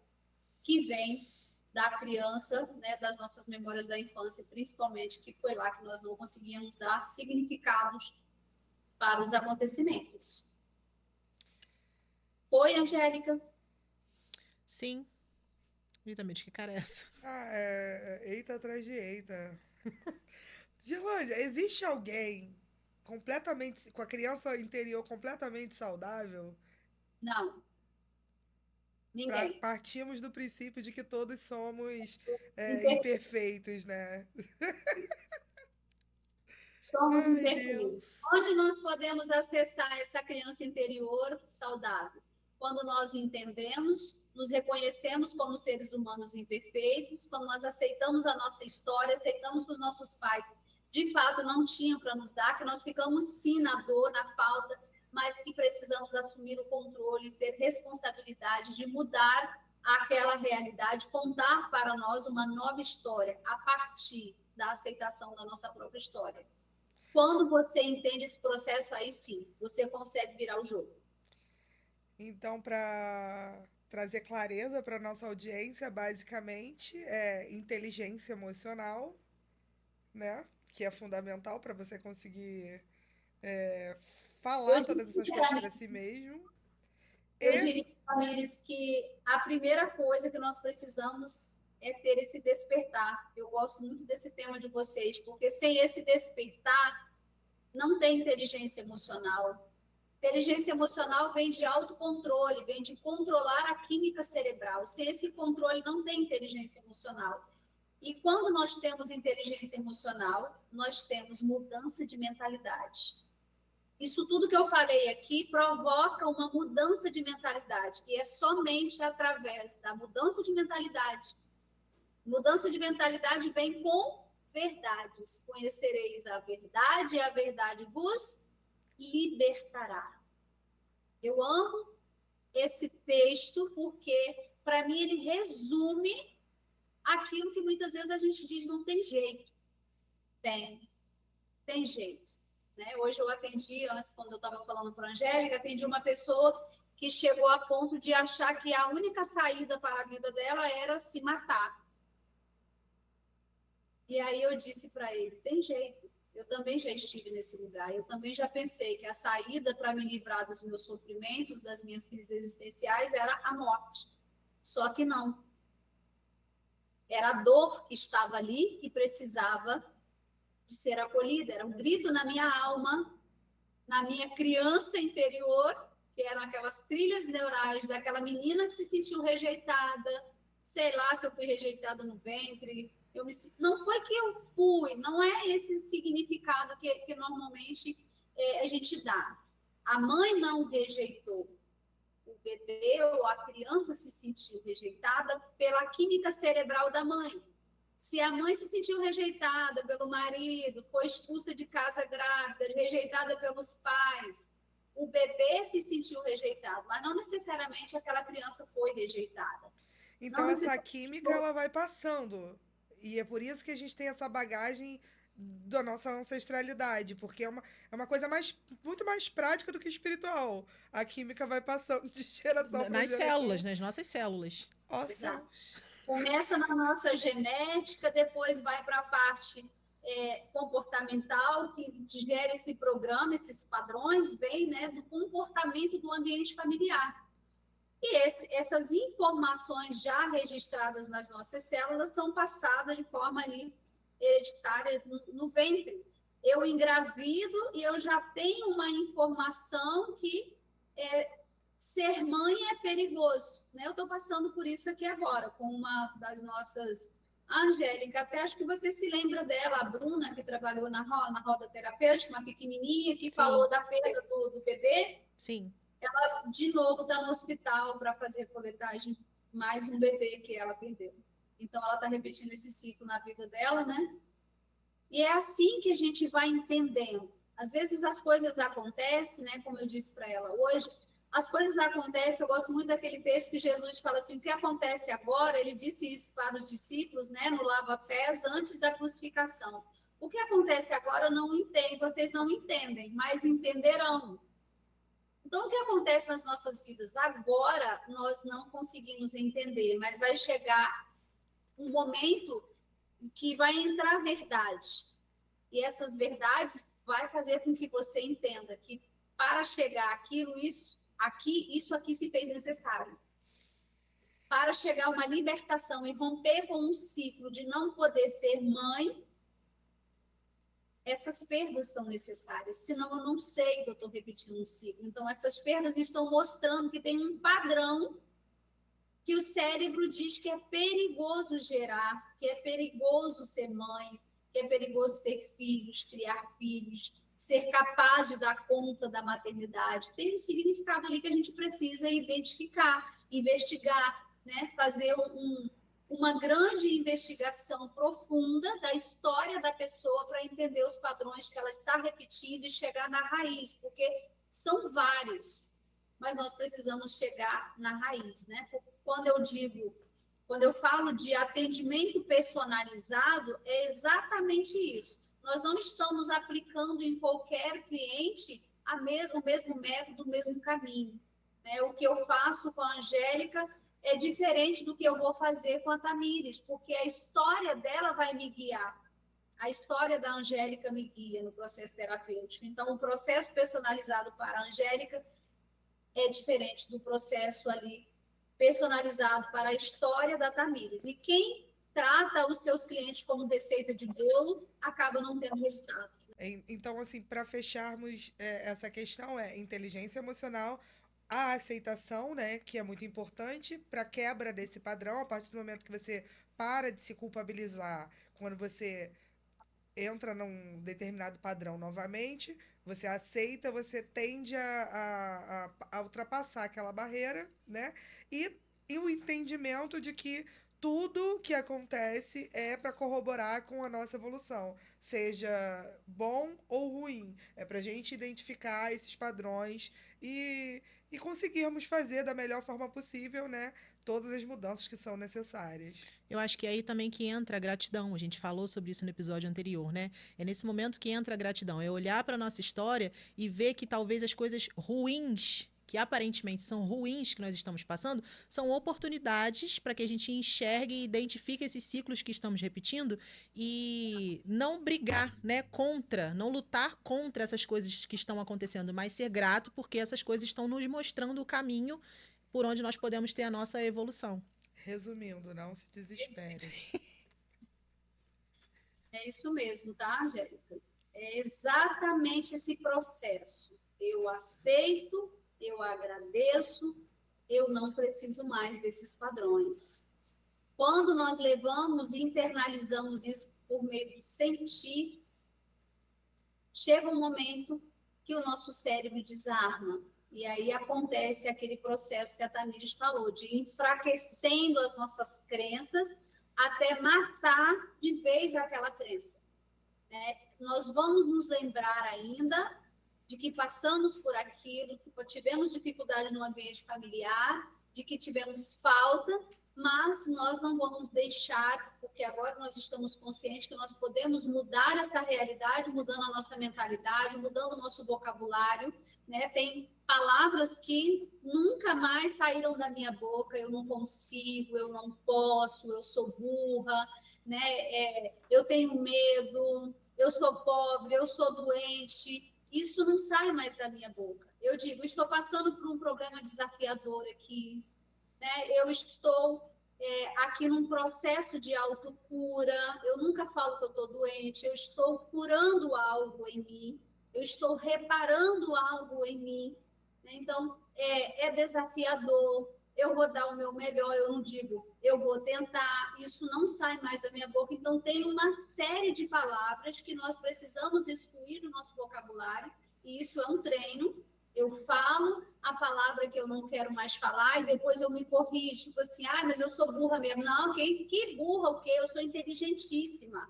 que vem da criança, né, das nossas memórias da infância, principalmente, que foi lá que nós não conseguíamos dar significados para os acontecimentos. Foi, Angélica? Sim. Eita, que cara é essa? Eita atrás de eita. Girlândia, existe alguém completamente, com a criança interior completamente saudável? Não. Ninguém. Partimos do princípio de que todos somos Imperfeitos. imperfeitos, né? Somos Ai, imperfeitos. Deus. Onde nós podemos acessar essa criança interior saudável? Quando nós entendemos, nos reconhecemos como seres humanos imperfeitos, quando nós aceitamos a nossa história, aceitamos que os nossos pais, de fato, não tinham para nos dar, que nós ficamos sim na dor, na falta, mas que precisamos assumir o controle, ter responsabilidade de mudar aquela realidade, contar para nós uma nova história a partir da aceitação da nossa própria história. Quando você entende esse processo, aí sim, você consegue virar o jogo. Então, para trazer clareza para nossa audiência, basicamente, é inteligência emocional, né? Que é fundamental para você conseguir falar todas essas coisas para si mesmo. Eu diria, Tamires, que a primeira coisa que nós precisamos é ter esse despertar. Eu gosto muito desse tema de vocês, porque sem esse despertar, não tem inteligência emocional. Inteligência emocional vem de autocontrole, vem de controlar a química cerebral. Sem esse controle, não tem inteligência emocional. E quando nós temos inteligência emocional, nós temos mudança de mentalidade. Isso tudo que eu falei aqui provoca uma mudança de mentalidade, e é somente através da mudança de mentalidade. Mudança de mentalidade vem com verdades. Conhecereis a verdade vos libertará. Eu amo esse texto porque, para mim, ele resume aquilo que muitas vezes a gente diz não tem jeito. Tem jeito. né? Hoje eu atendi, antes, quando eu estava falando para a Angélica, atendi uma pessoa que chegou a ponto de achar que a única saída para a vida dela era se matar. E aí eu disse para ele, tem jeito, eu também já estive nesse lugar, eu também já pensei que a saída para me livrar dos meus sofrimentos, das minhas crises existenciais, era a morte. Só que não. Era a dor que estava ali, que precisava de ser acolhida, era um grito na minha alma, na minha criança interior, que eram aquelas trilhas neurais daquela menina que se sentiu rejeitada, sei lá se eu fui rejeitada no ventre, não foi que eu fui, não é esse significado que normalmente a gente dá. A mãe não rejeitou, o bebê ou a criança se sentiu rejeitada pela química cerebral da mãe. Se a mãe se sentiu rejeitada pelo marido, foi expulsa de casa grávida, rejeitada pelos pais, o bebê se sentiu rejeitado, mas não necessariamente aquela criança foi rejeitada. Então, essa química, ela vai passando. E é por isso que a gente tem essa bagagem da nossa ancestralidade, porque é uma coisa muito mais prática do que espiritual. A química vai passando de geração para Nas geração. células, nas nossas células. Ó céus. Começa na nossa genética, depois vai para a parte comportamental, que gera esse programa, esses padrões, vem, né, do comportamento do ambiente familiar. E essas informações já registradas nas nossas células são passadas de forma ali hereditária no ventre. Eu engravido e eu já tenho uma informação que ser mãe é perigoso, né? Eu estou passando por isso aqui agora, com uma das nossas, a Angélica, até acho que você se lembra dela, a Bruna, que trabalhou na roda terapêutica, uma pequenininha, que Sim. falou da perda do bebê. Sim. Ela, de novo, está no hospital para fazer coletagem, mais um bebê que ela perdeu. Então, ela está repetindo esse ciclo na vida dela, né? E é assim que a gente vai entendendo. Às vezes as coisas acontecem, né? Como eu disse para ela hoje, as coisas acontecem. Eu gosto muito daquele texto que Jesus fala assim: o que acontece agora? Ele disse isso para os discípulos, né? No lava-pés, antes da crucificação. O que acontece agora eu não entendo, vocês não entendem, mas entenderão. Então, o que acontece nas nossas vidas agora, nós não conseguimos entender, mas vai chegar um momento que vai entrar a verdade. E essas verdades vai fazer com que você entenda que para chegar aquilo, isso aqui se fez necessário. Para chegar a uma libertação e romper com um ciclo de não poder ser mãe, essas perdas são necessárias, senão eu não sei que eu estou repetindo um ciclo. Então, essas perdas estão mostrando que tem um padrão que o cérebro diz que é perigoso gerar, que é perigoso ser mãe, que é perigoso ter filhos, criar filhos, ser capaz de dar conta da maternidade. Tem um significado ali que a gente precisa identificar, investigar, né? Fazer uma grande investigação profunda da história da pessoa para entender os padrões que ela está repetindo e chegar na raiz, porque são vários, mas nós precisamos chegar na raiz, né? Quando eu falo de atendimento personalizado, é exatamente isso. Nós não estamos aplicando em qualquer cliente o mesmo método, o mesmo caminho, né? O que eu faço com a Angélica é diferente do que eu vou fazer com a Tamires, porque a história dela vai me guiar. A história da Angélica me guia no processo terapêutico. Então, o processo personalizado para a Angélica é diferente do processo ali personalizado para a história da Tamires. E quem trata os seus clientes como receita de bolo acaba não tendo resultado. Então, assim, para fecharmos essa questão, inteligência emocional, a aceitação, né, que é muito importante para quebra desse padrão, a partir do momento que você para de se culpabilizar, quando você entra num determinado padrão novamente, você aceita, você tende a ultrapassar aquela barreira, né? E o entendimento de que tudo que acontece é para corroborar com a nossa evolução, seja bom ou ruim. É para a gente identificar esses padrões e conseguirmos fazer da melhor forma possível, né? todas as mudanças que são necessárias. Eu acho que é aí também que entra a gratidão. A gente falou sobre isso no episódio anterior, né? É nesse momento que entra a gratidão. É olhar para nossa história e ver que talvez as coisas ruins, que aparentemente são ruins que nós estamos passando, são oportunidades para que a gente enxergue e identifique esses ciclos que estamos repetindo e não brigar, né, contra, não lutar contra essas coisas que estão acontecendo, mas ser grato porque essas coisas estão nos mostrando o caminho por onde nós podemos ter a nossa evolução. Resumindo, não se desespere. É isso mesmo, tá, Angélica? É exatamente esse processo. Eu aceito, eu agradeço, eu não preciso mais desses padrões. Quando nós levamos e internalizamos isso por meio do sentir, chega um momento que o nosso cérebro desarma. E aí acontece aquele processo que a Tamires falou, de enfraquecendo as nossas crenças até matar de vez aquela crença. Nós vamos nos lembrar ainda de que passamos por aquilo, que tivemos dificuldade no ambiente familiar, de que tivemos falta, mas nós não vamos deixar, porque agora nós estamos conscientes que nós podemos mudar essa realidade, mudando a nossa mentalidade, mudando o nosso vocabulário, né? Tem palavras que nunca mais saíram da minha boca, eu não consigo, eu não posso, eu sou burra, né? Eu tenho medo, eu sou pobre, eu sou doente, isso não sai mais da minha boca. Eu digo, estou passando por um problema desafiador aqui, né? Eu estou aqui num processo de autocura, eu nunca falo que eu estou doente, eu estou curando algo em mim, eu estou reparando algo em mim, né? Então, é desafiador, eu vou dar o meu melhor, eu não digo, eu vou tentar, isso não sai mais da minha boca, então tem uma série de palavras que nós precisamos excluir do nosso vocabulário, e isso é um treino. Eu falo a palavra que eu não quero mais falar e depois eu me corrijo, tipo assim, mas eu sou burra mesmo. Não, que burra o quê? Eu sou inteligentíssima.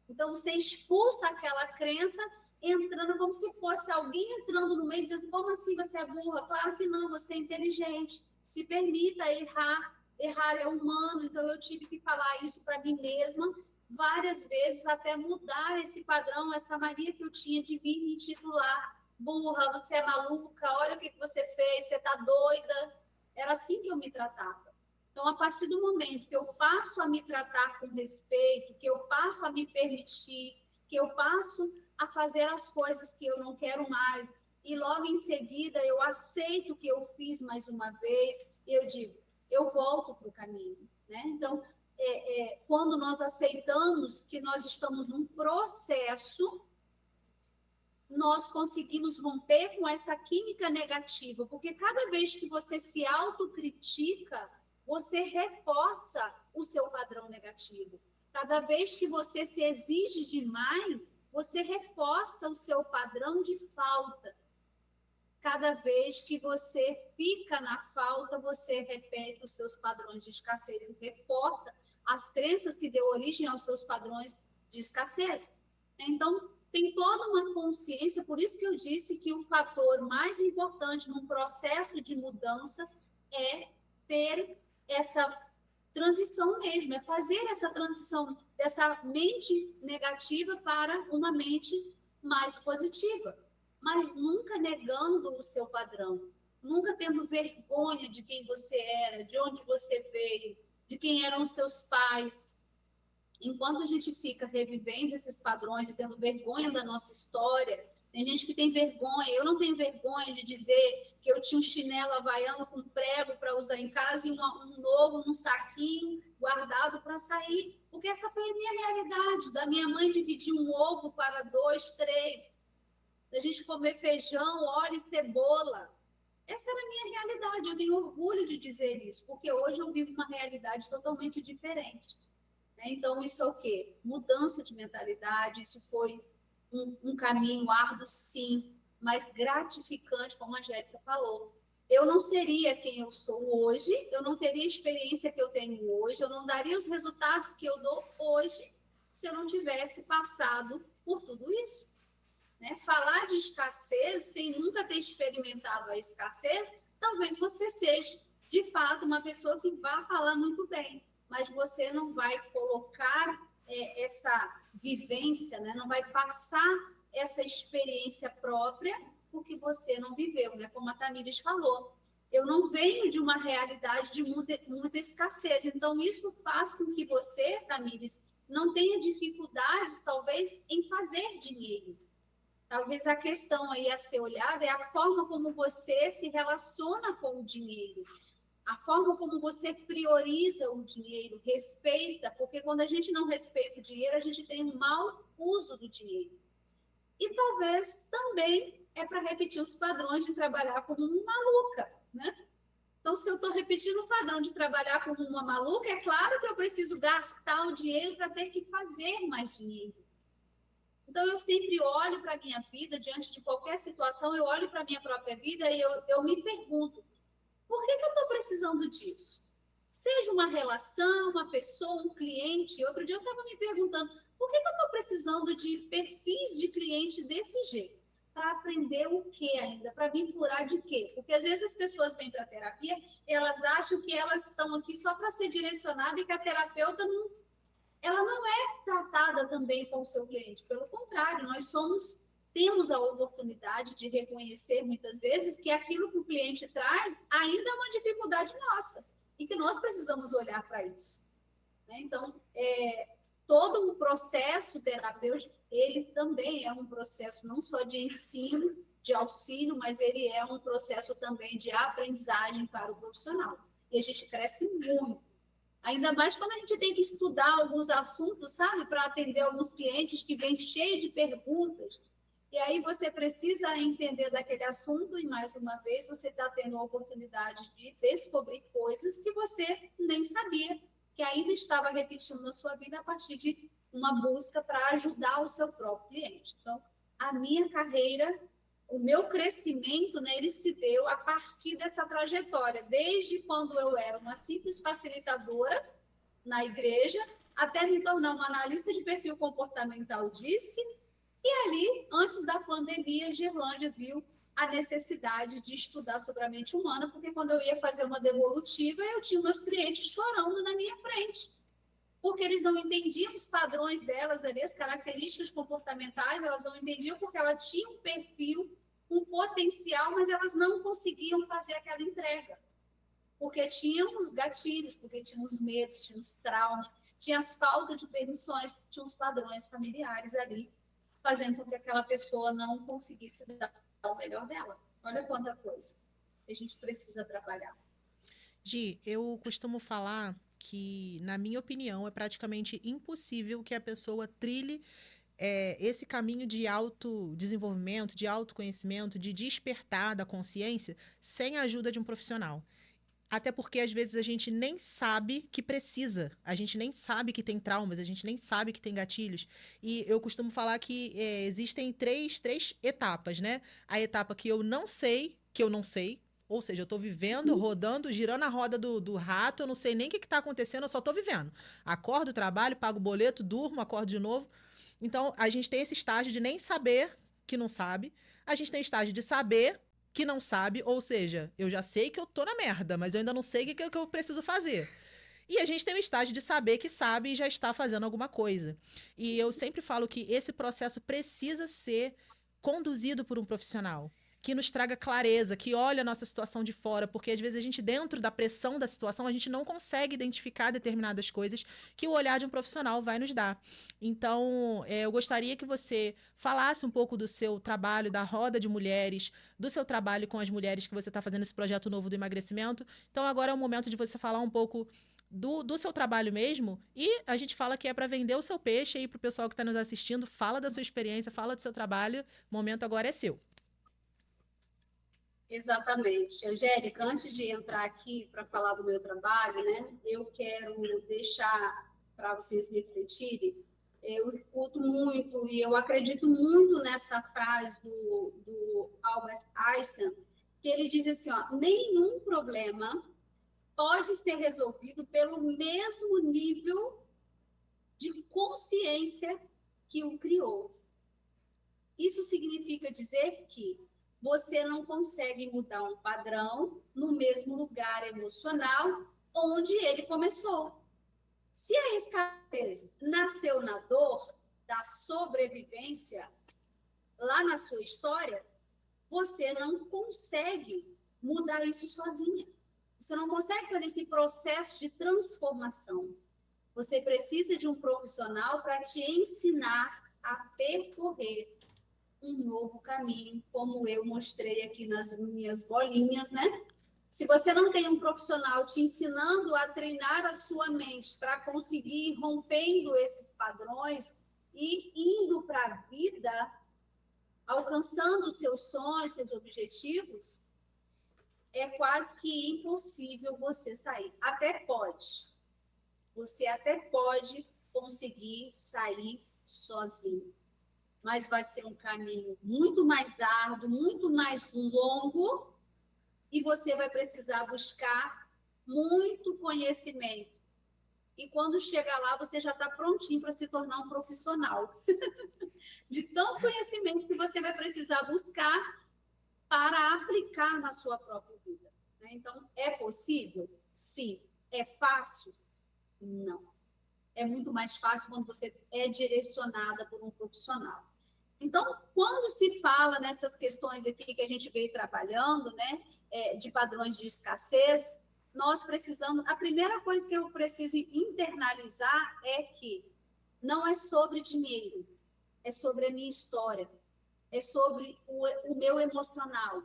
Então, você expulsa aquela crença entrando como se fosse alguém entrando no meio e dizendo assim, como assim você é burra? Claro que não, você é inteligente. Se permita errar. Errar é humano, então eu tive que falar isso para mim mesma várias vezes até mudar esse padrão, essa mania que eu tinha de vir me intitular burra, você é maluca, olha o que você fez, você está doida. Era assim que eu me tratava. Então, a partir do momento que eu passo a me tratar com respeito, que eu passo a me permitir, que eu passo a fazer as coisas que eu não quero mais, e logo em seguida eu aceito o que eu fiz mais uma vez, eu digo, eu volto para o caminho, né? Então, quando nós aceitamos que nós estamos num processo, nós conseguimos romper com essa química negativa, porque cada vez que você se autocritica, você reforça o seu padrão negativo. Cada vez que você se exige demais, você reforça o seu padrão de falta. Cada vez que você fica na falta, você repete os seus padrões de escassez e reforça as crenças que deu origem aos seus padrões de escassez. Então, tem toda uma consciência, por isso que eu disse que o fator mais importante num processo de mudança é ter essa transição mesmo, é fazer essa transição dessa mente negativa para uma mente mais positiva, mas nunca negando o seu padrão, nunca tendo vergonha de quem você era, de onde você veio, de quem eram os seus pais. Enquanto a gente fica revivendo esses padrões e tendo vergonha da nossa história, tem gente que tem vergonha, eu não tenho vergonha de dizer que eu tinha um chinelo havaiano com prego para usar em casa e um novo num saquinho guardado para sair, porque essa foi a minha realidade, da minha mãe dividir um ovo para 2, 3, da gente comer feijão, óleo e cebola. Essa era a minha realidade, eu tenho orgulho de dizer isso, porque hoje eu vivo uma realidade totalmente diferente. Então, isso é o quê? Mudança de mentalidade, isso foi um caminho árduo, sim, mas gratificante, como a Angélica falou. Eu não seria quem eu sou hoje, eu não teria a experiência que eu tenho hoje, eu não daria os resultados que eu dou hoje se eu não tivesse passado por tudo isso. Né? Falar de escassez sem nunca ter experimentado a escassez, talvez você seja de fato, uma pessoa que vai falar muito bem, mas você não vai colocar essa vivência, né? Não vai passar essa experiência própria, porque você não viveu, né? Como a Tamires falou. Eu não venho de uma realidade de muita escassez, então isso faz com que você, Tamires, não tenha dificuldades, talvez, em fazer dinheiro. Talvez a questão aí a ser olhada é a forma como você se relaciona com o dinheiro, a forma como você prioriza o dinheiro, respeita, porque quando a gente não respeita o dinheiro, a gente tem um mau uso do dinheiro. E talvez também é para repetir os padrões de trabalhar como uma maluca, né? Então, se eu estou repetindo o padrão de trabalhar como uma maluca, é claro que eu preciso gastar o dinheiro para ter que fazer mais dinheiro. Então, eu sempre olho para a minha vida, diante de qualquer situação, eu olho para a minha própria vida e eu me pergunto, por que eu estou precisando disso? Seja uma relação, uma pessoa, um cliente. Outro dia eu estava me perguntando, por que eu estou precisando de perfis de cliente desse jeito? Para aprender o que ainda? Para me curar de quê? Porque às vezes as pessoas vêm para a terapia, elas acham que elas estão aqui só para ser direcionadas e que a terapeuta não, ela não é tratada também com o seu cliente. Pelo contrário, temos a oportunidade de reconhecer muitas vezes que aquilo que o cliente traz ainda é uma dificuldade nossa e que nós precisamos olhar para isso. Né? Então, todo o processo terapêutico, ele também é um processo não só de ensino, de auxílio, mas ele é um processo também de aprendizagem para o profissional. E a gente cresce muito. Ainda mais quando a gente tem que estudar alguns assuntos, sabe? Para atender alguns clientes que vêm cheios de perguntas. E aí você precisa entender daquele assunto e, mais uma vez, você está tendo a oportunidade de descobrir coisas que você nem sabia, que ainda estava repetindo na sua vida a partir de uma busca para ajudar o seu próprio cliente. Então, a minha carreira, o meu crescimento, né, ele se deu a partir dessa trajetória, desde quando eu era uma simples facilitadora na igreja, até me tornar uma analista de perfil comportamental DISC, e ali, antes da pandemia, Gerlândia viu a necessidade de estudar sobre a mente humana, porque quando eu ia fazer uma devolutiva, eu tinha meus clientes chorando na minha frente, porque eles não entendiam os padrões delas ali, as características comportamentais, elas não entendiam porque ela tinha um perfil, um potencial, mas elas não conseguiam fazer aquela entrega, porque tinham os gatilhos, porque tinham os medos, tinham os traumas, tinha as faltas de permissões, tinha os padrões familiares ali, fazendo com que aquela pessoa não conseguisse dar o melhor dela. Olha quanta coisa a gente precisa trabalhar. Gi, eu costumo falar que, na minha opinião, é praticamente impossível que a pessoa trilhe esse caminho de autodesenvolvimento, de autoconhecimento, de despertar da consciência, sem a ajuda de um profissional. Até porque, às vezes, a gente nem sabe que precisa. A gente nem sabe que tem traumas, a gente nem sabe que tem gatilhos. E eu costumo falar que existem três etapas, né? A etapa que eu não sei, ou seja, eu estou vivendo, rodando, girando a roda do rato, eu não sei nem o que está acontecendo, eu só estou vivendo. Acordo, trabalho, pago o boleto, durmo, acordo de novo. Então, a gente tem esse estágio de nem saber que não sabe. A gente tem estágio de saber que não sabe, ou seja, eu já sei que eu tô na merda, mas eu ainda não sei o que eu preciso fazer. E a gente tem o estágio de saber que sabe e já está fazendo alguma coisa. E eu sempre falo que esse processo precisa ser conduzido por um profissional que nos traga clareza, que olhe a nossa situação de fora, porque às vezes a gente, dentro da pressão da situação, a gente não consegue identificar determinadas coisas que o olhar de um profissional vai nos dar. Então, eu gostaria que você falasse um pouco do seu trabalho, da roda de mulheres, do seu trabalho com as mulheres que você está fazendo esse projeto novo do emagrecimento. Então, agora é o momento de você falar um pouco do seu trabalho mesmo, e a gente fala que é para vender o seu peixe aí para o pessoal que está nos assistindo, fala da sua experiência, fala do seu trabalho, o momento agora é seu. Exatamente. Angélica, antes de entrar aqui para falar do meu trabalho, né, eu quero deixar para vocês refletirem. Eu escuto muito e eu acredito muito nessa frase do Albert Einstein, que ele diz assim, ó, nenhum problema pode ser resolvido pelo mesmo nível de consciência que o criou. Isso significa dizer que você não consegue mudar um padrão no mesmo lugar emocional onde ele começou. Se a escassez nasceu na dor da sobrevivência, lá na sua história, você não consegue mudar isso sozinha. Você não consegue fazer esse processo de transformação. Você precisa de um profissional para te ensinar a percorrer um novo caminho, como eu mostrei aqui nas minhas bolinhas, né? Se você não tem um profissional te ensinando a treinar a sua mente para conseguir ir rompendo esses padrões e indo para a vida, alcançando os seus sonhos, seus objetivos, é quase que impossível você sair. Até pode. Você até pode conseguir sair sozinho, mas vai ser um caminho muito mais árduo, muito mais longo, e você vai precisar buscar muito conhecimento. E quando chegar lá, você já está prontinho para se tornar um profissional. De tanto conhecimento que você vai precisar buscar para aplicar na sua própria vida. Então, é possível? Sim. É fácil? Não. É muito mais fácil quando você é direcionada por um profissional. Então, quando se fala nessas questões aqui que a gente veio trabalhando, né, de padrões de escassez, nós precisamos... A primeira coisa que eu preciso internalizar é que não é sobre dinheiro, é sobre a minha história, é sobre o meu emocional.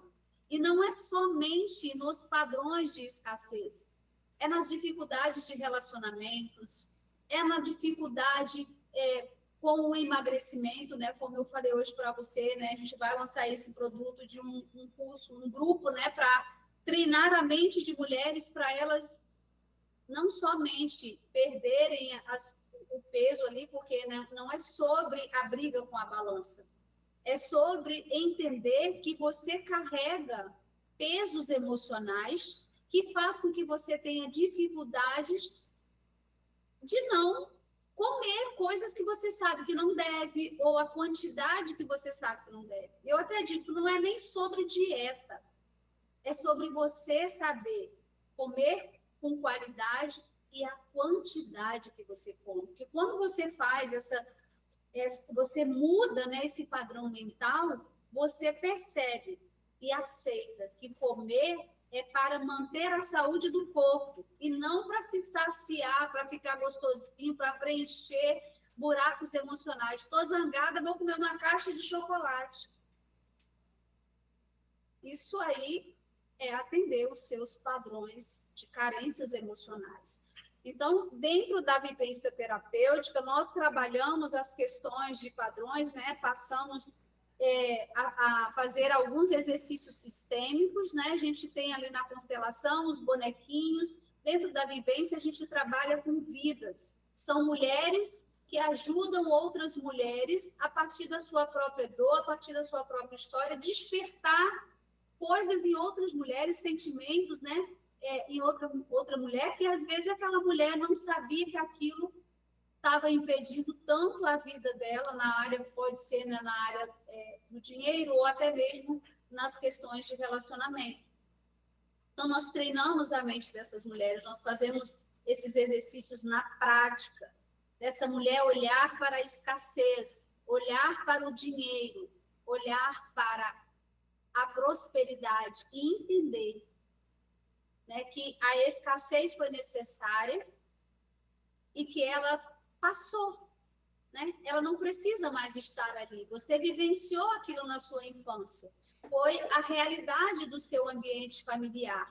E não é somente nos padrões de escassez, é nas dificuldades de relacionamentos, é na dificuldade com o emagrecimento, né? Como eu falei hoje para você, né? A gente vai lançar esse produto de um curso, um grupo, né? Para treinar a mente de mulheres, para elas não somente perderem o peso ali, porque, né, não é sobre a briga com a balança, é sobre entender que você carrega pesos emocionais que faz com que você tenha dificuldades de não comer coisas que você sabe que não deve, ou a quantidade que você sabe que não deve. Eu até digo que não é nem sobre dieta, é sobre você saber comer com qualidade e a quantidade que você come. Porque quando você faz você muda, né, esse padrão mental, você percebe e aceita que comer é para manter a saúde do corpo e não para se saciar, para ficar gostosinho, para preencher buracos emocionais. Estou zangada, vou comer uma caixa de chocolate. Isso aí é atender os seus padrões de carências emocionais. Então, dentro da vivência terapêutica, nós trabalhamos as questões de padrões, né? Passamos a fazer alguns exercícios sistêmicos, né? A gente tem ali na constelação os bonequinhos. Dentro da vivência, a gente trabalha com vidas. São mulheres que ajudam outras mulheres, a partir da sua própria dor, a partir da sua própria história, despertar coisas em outras mulheres, sentimentos, né? Em outra mulher, que às vezes aquela mulher não sabia que aquilo estava impedindo tanto a vida dela na área, pode ser, né, na área do dinheiro, ou até mesmo nas questões de relacionamento. Então, nós treinamos a mente dessas mulheres, nós fazemos esses exercícios na prática, dessa mulher olhar para a escassez, olhar para o dinheiro, olhar para a prosperidade e entender, né, que a escassez foi necessária e que ela passou, né? Ela não precisa mais estar ali. Você vivenciou aquilo na sua infância. Foi a realidade do seu ambiente familiar,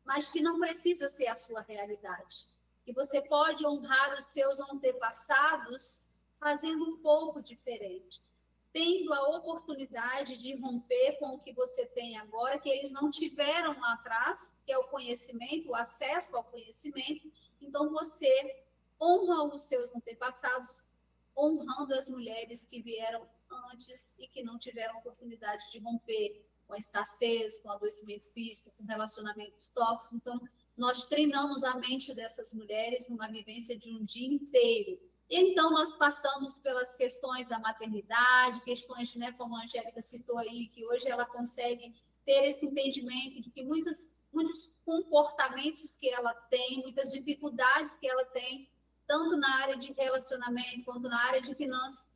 mas que não precisa ser a sua realidade. Que você pode honrar os seus antepassados fazendo um pouco diferente, tendo a oportunidade de romper com o que você tem agora, que eles não tiveram lá atrás, que é o conhecimento, o acesso ao conhecimento. Então, você honra os seus antepassados, honrando as mulheres que vieram antes e que não tiveram oportunidade de romper com a escassez, com o adoecimento físico, com relacionamentos tóxicos. Então, nós treinamos a mente dessas mulheres numa vivência de um dia inteiro. Então, nós passamos pelas questões da maternidade, questões, né, como a Angélica citou aí, que hoje ela consegue ter esse entendimento de que muitos comportamentos que ela tem, muitas dificuldades que ela tem, tanto na área de relacionamento quanto na área de finanças,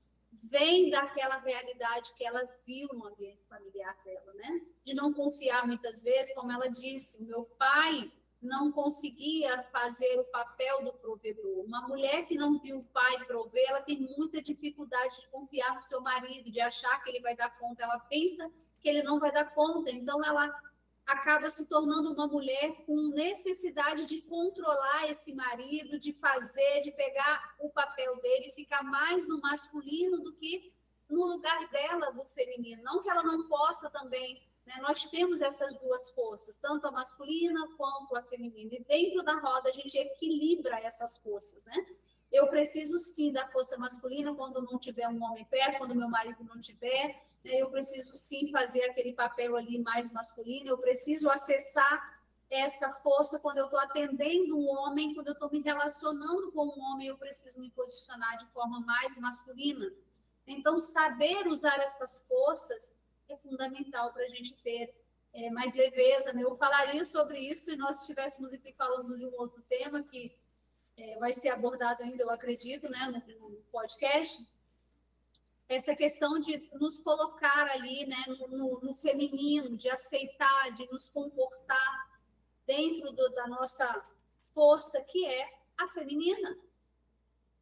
vem daquela realidade que ela viu no ambiente familiar dela, né? De não confiar muitas vezes, como ela disse, meu pai não conseguia fazer o papel do provedor. Uma mulher que não viu o pai prover, ela tem muita dificuldade de confiar no seu marido, de achar que ele vai dar conta. Ela pensa que ele não vai dar conta, então ela acaba se tornando uma mulher com necessidade de controlar esse marido, de fazer, de pegar o papel dele e ficar mais no masculino do que no lugar dela, do feminino. Não que ela não possa também, né? Nós temos essas duas forças, tanto a masculina quanto a feminina. E dentro da roda a gente equilibra essas forças, né? Eu preciso sim da força masculina quando não tiver um homem perto, quando meu marido não tiver. Eu preciso sim fazer aquele papel ali mais masculino, eu preciso acessar essa força quando eu estou atendendo um homem, quando eu estou me relacionando com um homem, eu preciso me posicionar de forma mais masculina. Então, saber usar essas forças é fundamental para a gente ter mais leveza, né? Eu falaria sobre isso se nós estivéssemos aqui falando de um outro tema que vai ser abordado ainda, eu acredito, né, no podcast, essa questão de nos colocar ali, né, no feminino, de aceitar, de nos comportar dentro da nossa força, que é a feminina.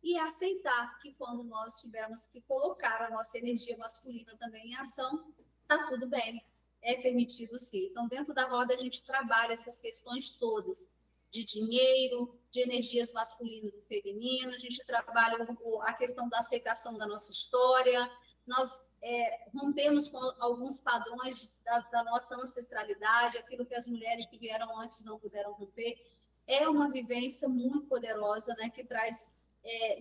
E aceitar que quando nós tivermos que colocar a nossa energia masculina também em ação, está tudo bem, é permitido sim. Então, dentro da roda, a gente trabalha essas questões todas, de dinheiro, de energias masculino e feminino, a gente trabalha a questão da aceitação da nossa história, nós rompemos com alguns padrões da nossa ancestralidade, aquilo que as mulheres que vieram antes não puderam romper. É uma vivência muito poderosa, né, que traz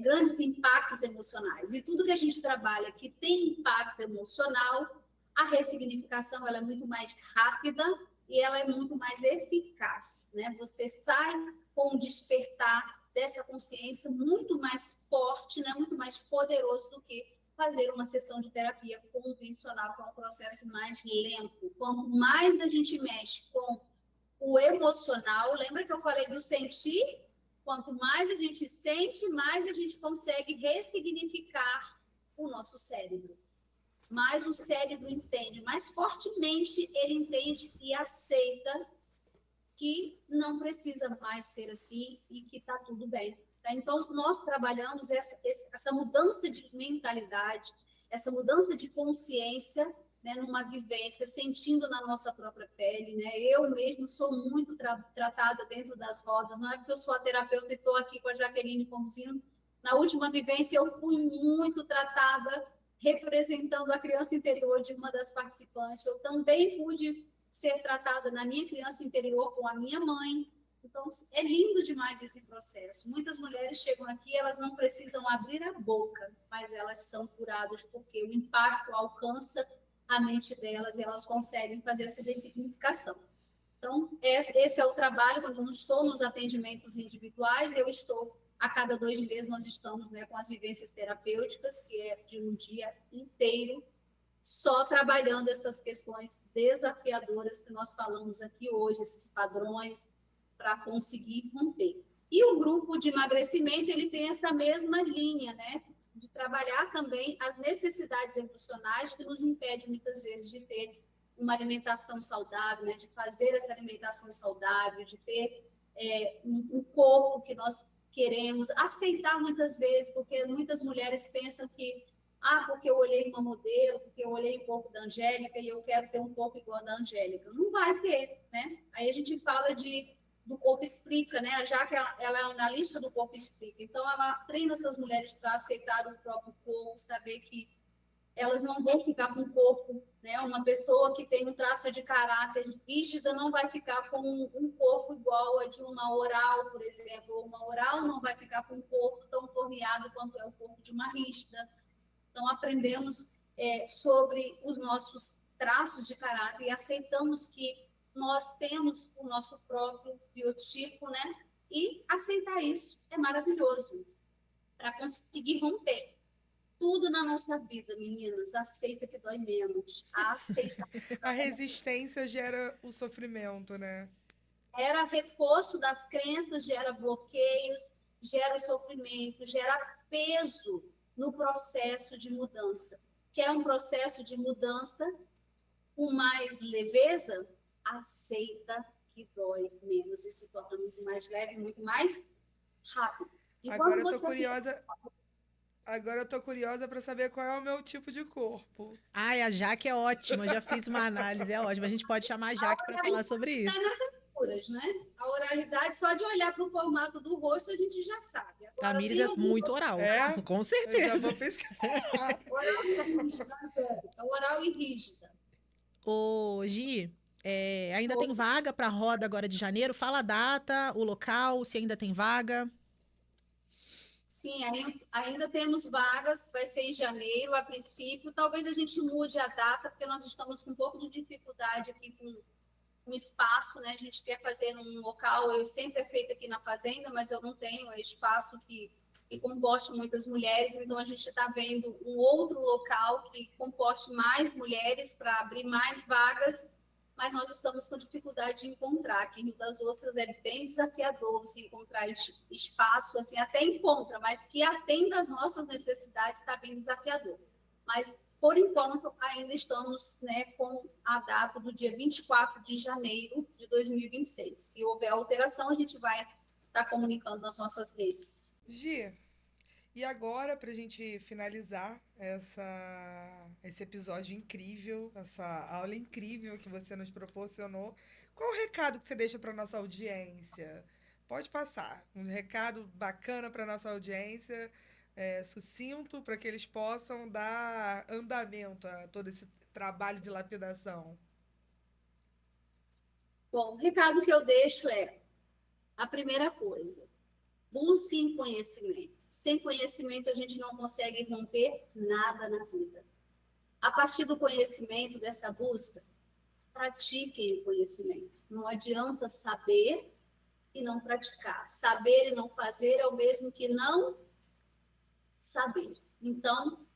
grandes impactos emocionais. E tudo que a gente trabalha que tem impacto emocional, a ressignificação ela é muito mais rápida e ela é muito mais eficaz, né? Você sai com um despertar dessa consciência muito mais forte, né? Muito mais poderoso do que fazer uma sessão de terapia convencional, que é um processo mais lento. Quanto mais a gente mexe com o emocional, lembra que eu falei do sentir? Quanto mais a gente sente, mais a gente consegue ressignificar o nosso cérebro. Mais o cérebro entende, mais fortemente ele entende e aceita que não precisa mais ser assim e que está tudo bem. Tá? Então, nós trabalhamos essa mudança de mentalidade, essa mudança de consciência, né, numa vivência, sentindo na nossa própria pele. Né? Eu mesmo sou muito tratada dentro das rodas, não é porque eu sou a terapeuta e estou aqui com a Jaqueline conduzindo. Na última vivência, eu fui muito tratada representando a criança interior de uma das participantes. Eu também pude ser tratada na minha criança interior com a minha mãe. Então, é lindo demais esse processo. Muitas mulheres chegam aqui, elas não precisam abrir a boca, mas elas são curadas porque o impacto alcança a mente delas e elas conseguem fazer essa ressignificação. Então, esse é o trabalho. Quando eu não estou nos atendimentos individuais, eu estou, a cada 2 meses, nós estamos, né, com as vivências terapêuticas, que é de um dia inteiro, só trabalhando essas questões desafiadoras que nós falamos aqui hoje, esses padrões, para conseguir romper. E o grupo de emagrecimento, ele tem essa mesma linha, né? De trabalhar também as necessidades emocionais que nos impedem, muitas vezes, de ter uma alimentação saudável, né? De fazer essa alimentação saudável, de ter um corpo que nós queremos, aceitar muitas vezes, porque muitas mulheres pensam que porque eu olhei uma modelo, porque eu olhei o corpo da Angélica e eu quero ter um corpo igual ao da Angélica. Não vai ter, né? Aí a gente fala do Corpo Explica, né? Já que ela é analista do Corpo Explica. Então, ela treina essas mulheres para aceitar o próprio corpo, saber que elas não vão ficar com o corpo, né? Uma pessoa que tem um traço de caráter rígida não vai ficar com um corpo igual a de uma oral, por exemplo. Uma oral não vai ficar com um corpo tão torneado quanto é o corpo de uma rígida. Então, aprendemos sobre os nossos traços de caráter e aceitamos que nós temos o nosso próprio biotipo, né? E aceitar isso é maravilhoso. para conseguir romper. Tudo na nossa vida, meninas, aceita que dói menos. A aceitação A resistência gera o sofrimento, né? gera reforço das crenças, gera bloqueios, gera sofrimento, gera peso no processo de mudança. Quer um processo de mudança com mais leveza? Aceita que dói menos e se torna muito mais leve, muito mais rápido. E Agora quando eu tô você curiosa. Agora eu tô curiosa para saber qual é o meu tipo de corpo. Ai, a Jaque é ótima, eu já fiz uma análise, é ótima. A gente pode chamar a Jaque para falar sobre está isso. nas aventuras, né? A oralidade, só de olhar para o formato do rosto, a gente já sabe. A Agora, Tamires tem é algum muito oral, É? com Eu já certeza. vou pesquisar. oral e rígida, oral e rígida. Ô, Gi, ainda tem vaga para a roda agora de janeiro? Fala a data, o local, se ainda tem vaga. Sim, ainda temos vagas, vai ser em janeiro, a princípio. Talvez a gente mude a data, porque nós estamos com um pouco de dificuldade aqui com espaço, né? A gente quer fazer num local, eu sempre é feito aqui na fazenda, mas eu não tenho espaço que comporte muitas mulheres, então a gente está vendo um outro local que comporte mais mulheres para abrir mais vagas, mas nós estamos com dificuldade de encontrar. Aqui em Rio das Ostras é bem desafiador você encontrar espaço, assim, até encontra, mas que atenda às nossas necessidades está bem desafiador. Mas, por enquanto, ainda estamos, né, com a data do dia 24 de janeiro de 2026. Se houver alteração, a gente vai estar comunicando nas nossas redes. Gi, e agora, para a gente finalizar esse episódio incrível, essa aula incrível que você nos proporcionou, qual o recado que você deixa para nossa audiência? Pode passar. Um recado bacana para nossa audiência, sucinto, para que eles possam dar andamento a todo esse trabalho de lapidação. Bom, o recado que eu deixo é a primeira coisa: busquem conhecimento. Sem conhecimento, a gente não consegue romper nada na vida. A partir do conhecimento, dessa busca, pratiquem o conhecimento. Não adianta saber e não praticar. Saber e não fazer é o mesmo que não saber. Então,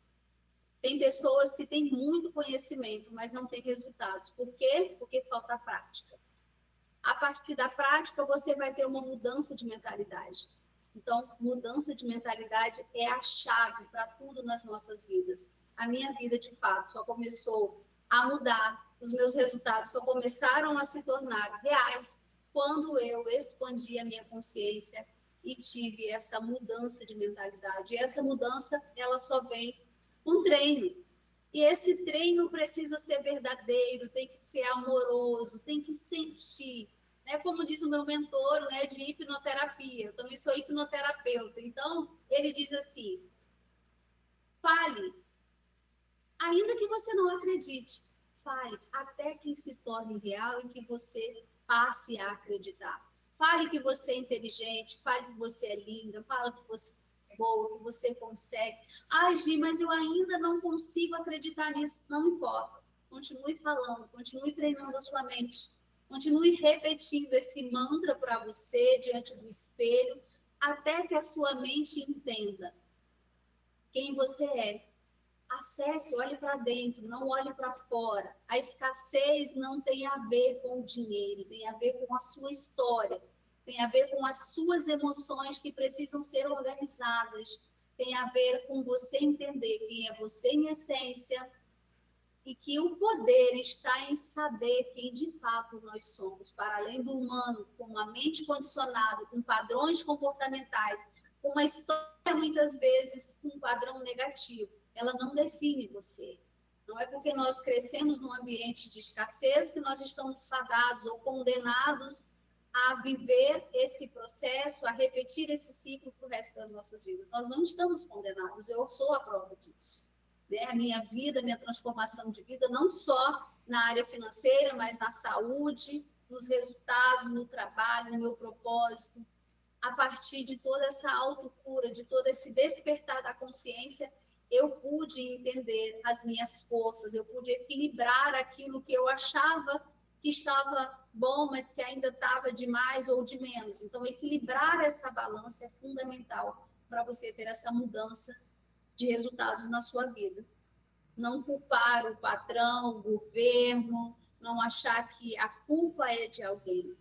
tem pessoas que têm muito conhecimento, mas não têm resultados. Por quê? Porque falta prática. A partir da prática, você vai ter uma mudança de mentalidade. Então, mudança de mentalidade é a chave para tudo nas nossas vidas. A minha vida, de fato, só começou a mudar, os meus resultados só começaram a se tornar reais quando eu expandi a minha consciência e tive essa mudança de mentalidade. E essa mudança, ela só vem com treino. E esse treino precisa ser verdadeiro, tem que ser amoroso, tem que sentir. Né? Como diz o meu mentor, né, de hipnoterapia, eu também sou hipnoterapeuta. Então, ele diz assim: fale, ainda que você não acredite, fale até que se torne real e que você passe a acreditar. Fale que você é inteligente, fale que você é linda, fale que você é boa, que você consegue. Ai, Gi, mas eu ainda não consigo acreditar nisso. Não importa. Continue falando, continue treinando a sua mente. Continue repetindo esse mantra para você diante do espelho, até que a sua mente entenda quem você é. Acesse, olhe para dentro, não olhe para fora. A escassez não tem a ver com o dinheiro, tem a ver com a sua história, tem a ver com as suas emoções que precisam ser organizadas, tem a ver com você entender quem é você em essência e que o poder está em saber quem de fato nós somos, para além do humano, com uma mente condicionada, com padrões comportamentais, com uma história muitas vezes com um padrão negativo. Ela não define você. Não é porque nós crescemos num ambiente de escassez que nós estamos fadados ou condenados a viver esse processo, a repetir esse ciclo para o resto das nossas vidas. Nós não estamos condenados, eu sou a prova disso. Né? A minha vida, a minha transformação de vida, não só na área financeira, mas na saúde, nos resultados, no trabalho, no meu propósito, a partir de toda essa autocura, de todo esse despertar da consciência, eu pude entender as minhas forças, eu pude equilibrar aquilo que eu achava que estava bom, mas que ainda estava de mais ou de menos. Então, equilibrar essa balança é fundamental para você ter essa mudança de resultados na sua vida. Não culpar o patrão, o governo, não achar que a culpa é de alguém.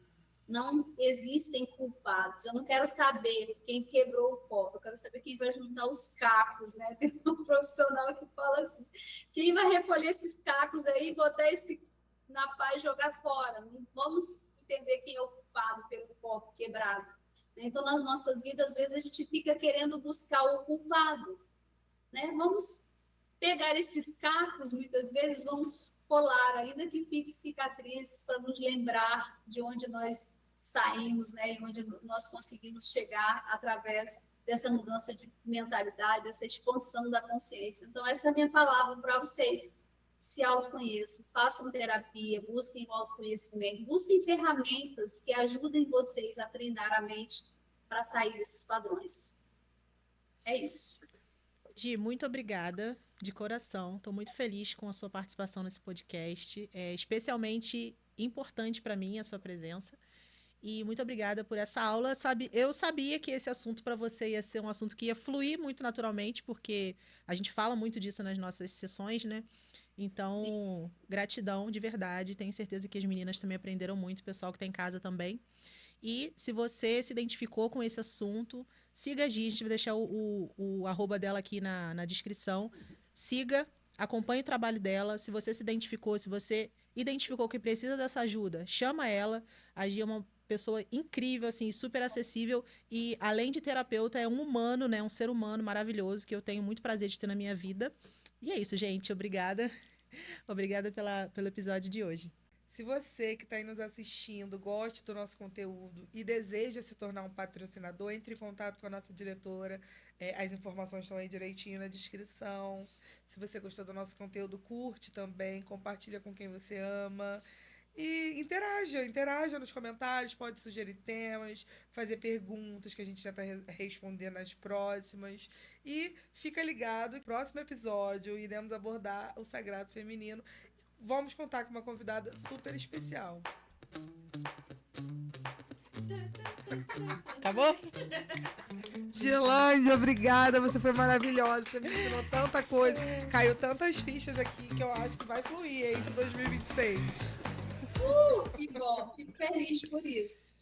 Não existem culpados. Eu não quero saber quem quebrou o copo, eu quero saber quem vai juntar os cacos, né? Tem um profissional que fala assim, quem vai recolher esses cacos aí e botar esse na pá e jogar fora? Não vamos entender quem é o culpado pelo copo quebrado. Então, nas nossas vidas, às vezes a gente fica querendo buscar o culpado, né? Vamos pegar esses cacos, muitas vezes, vamos colar, ainda que fiquem cicatrizes, para nos lembrar de onde nós saímos, né? E onde nós conseguimos chegar através dessa mudança de mentalidade, dessa expansão da consciência. Então, essa é a minha palavra para vocês. Se autoconheçam, façam terapia, busquem o autoconhecimento, busquem ferramentas que ajudem vocês a treinar a mente para sair desses padrões. É isso. Gi, muito obrigada, de coração. Estou muito feliz com a sua participação nesse podcast. É especialmente importante para mim a sua presença. E muito obrigada por essa aula. Eu sabia que esse assunto para você ia ser um assunto que ia fluir muito naturalmente, porque a gente fala muito disso nas nossas sessões, né? Então, Sim. gratidão de verdade. Tenho certeza que as meninas também aprenderam muito, o pessoal que está em casa também. E se você se identificou com esse assunto, siga a Gi, a gente vai deixar o arroba dela aqui na descrição. Siga, acompanhe o trabalho dela. Se você se identificou, se você identificou que precisa dessa ajuda, chama ela. A Gi é uma pessoa incrível, assim, super acessível. E além de terapeuta, é um humano, né? Um ser humano maravilhoso que eu tenho muito prazer de ter na minha vida. E é isso, gente. Obrigada. Obrigada pelo episódio de hoje. Se você que está aí nos assistindo gosta do nosso conteúdo e deseja se tornar um patrocinador, entre em contato com a nossa diretora. As informações estão aí direitinho na descrição. Se você gostou do nosso conteúdo, curte também, compartilha com quem você ama. E interaja nos comentários, pode sugerir temas, fazer perguntas que a gente tenta responder nas próximas. E fica ligado, no próximo episódio iremos abordar o sagrado feminino. Vamos contar com uma convidada super especial. Acabou? Girlândia, obrigada, você foi maravilhosa, você me ensinou tanta coisa, caiu tantas fichas aqui que eu acho que vai fluir esse 2026. Que bom, fico feliz por isso.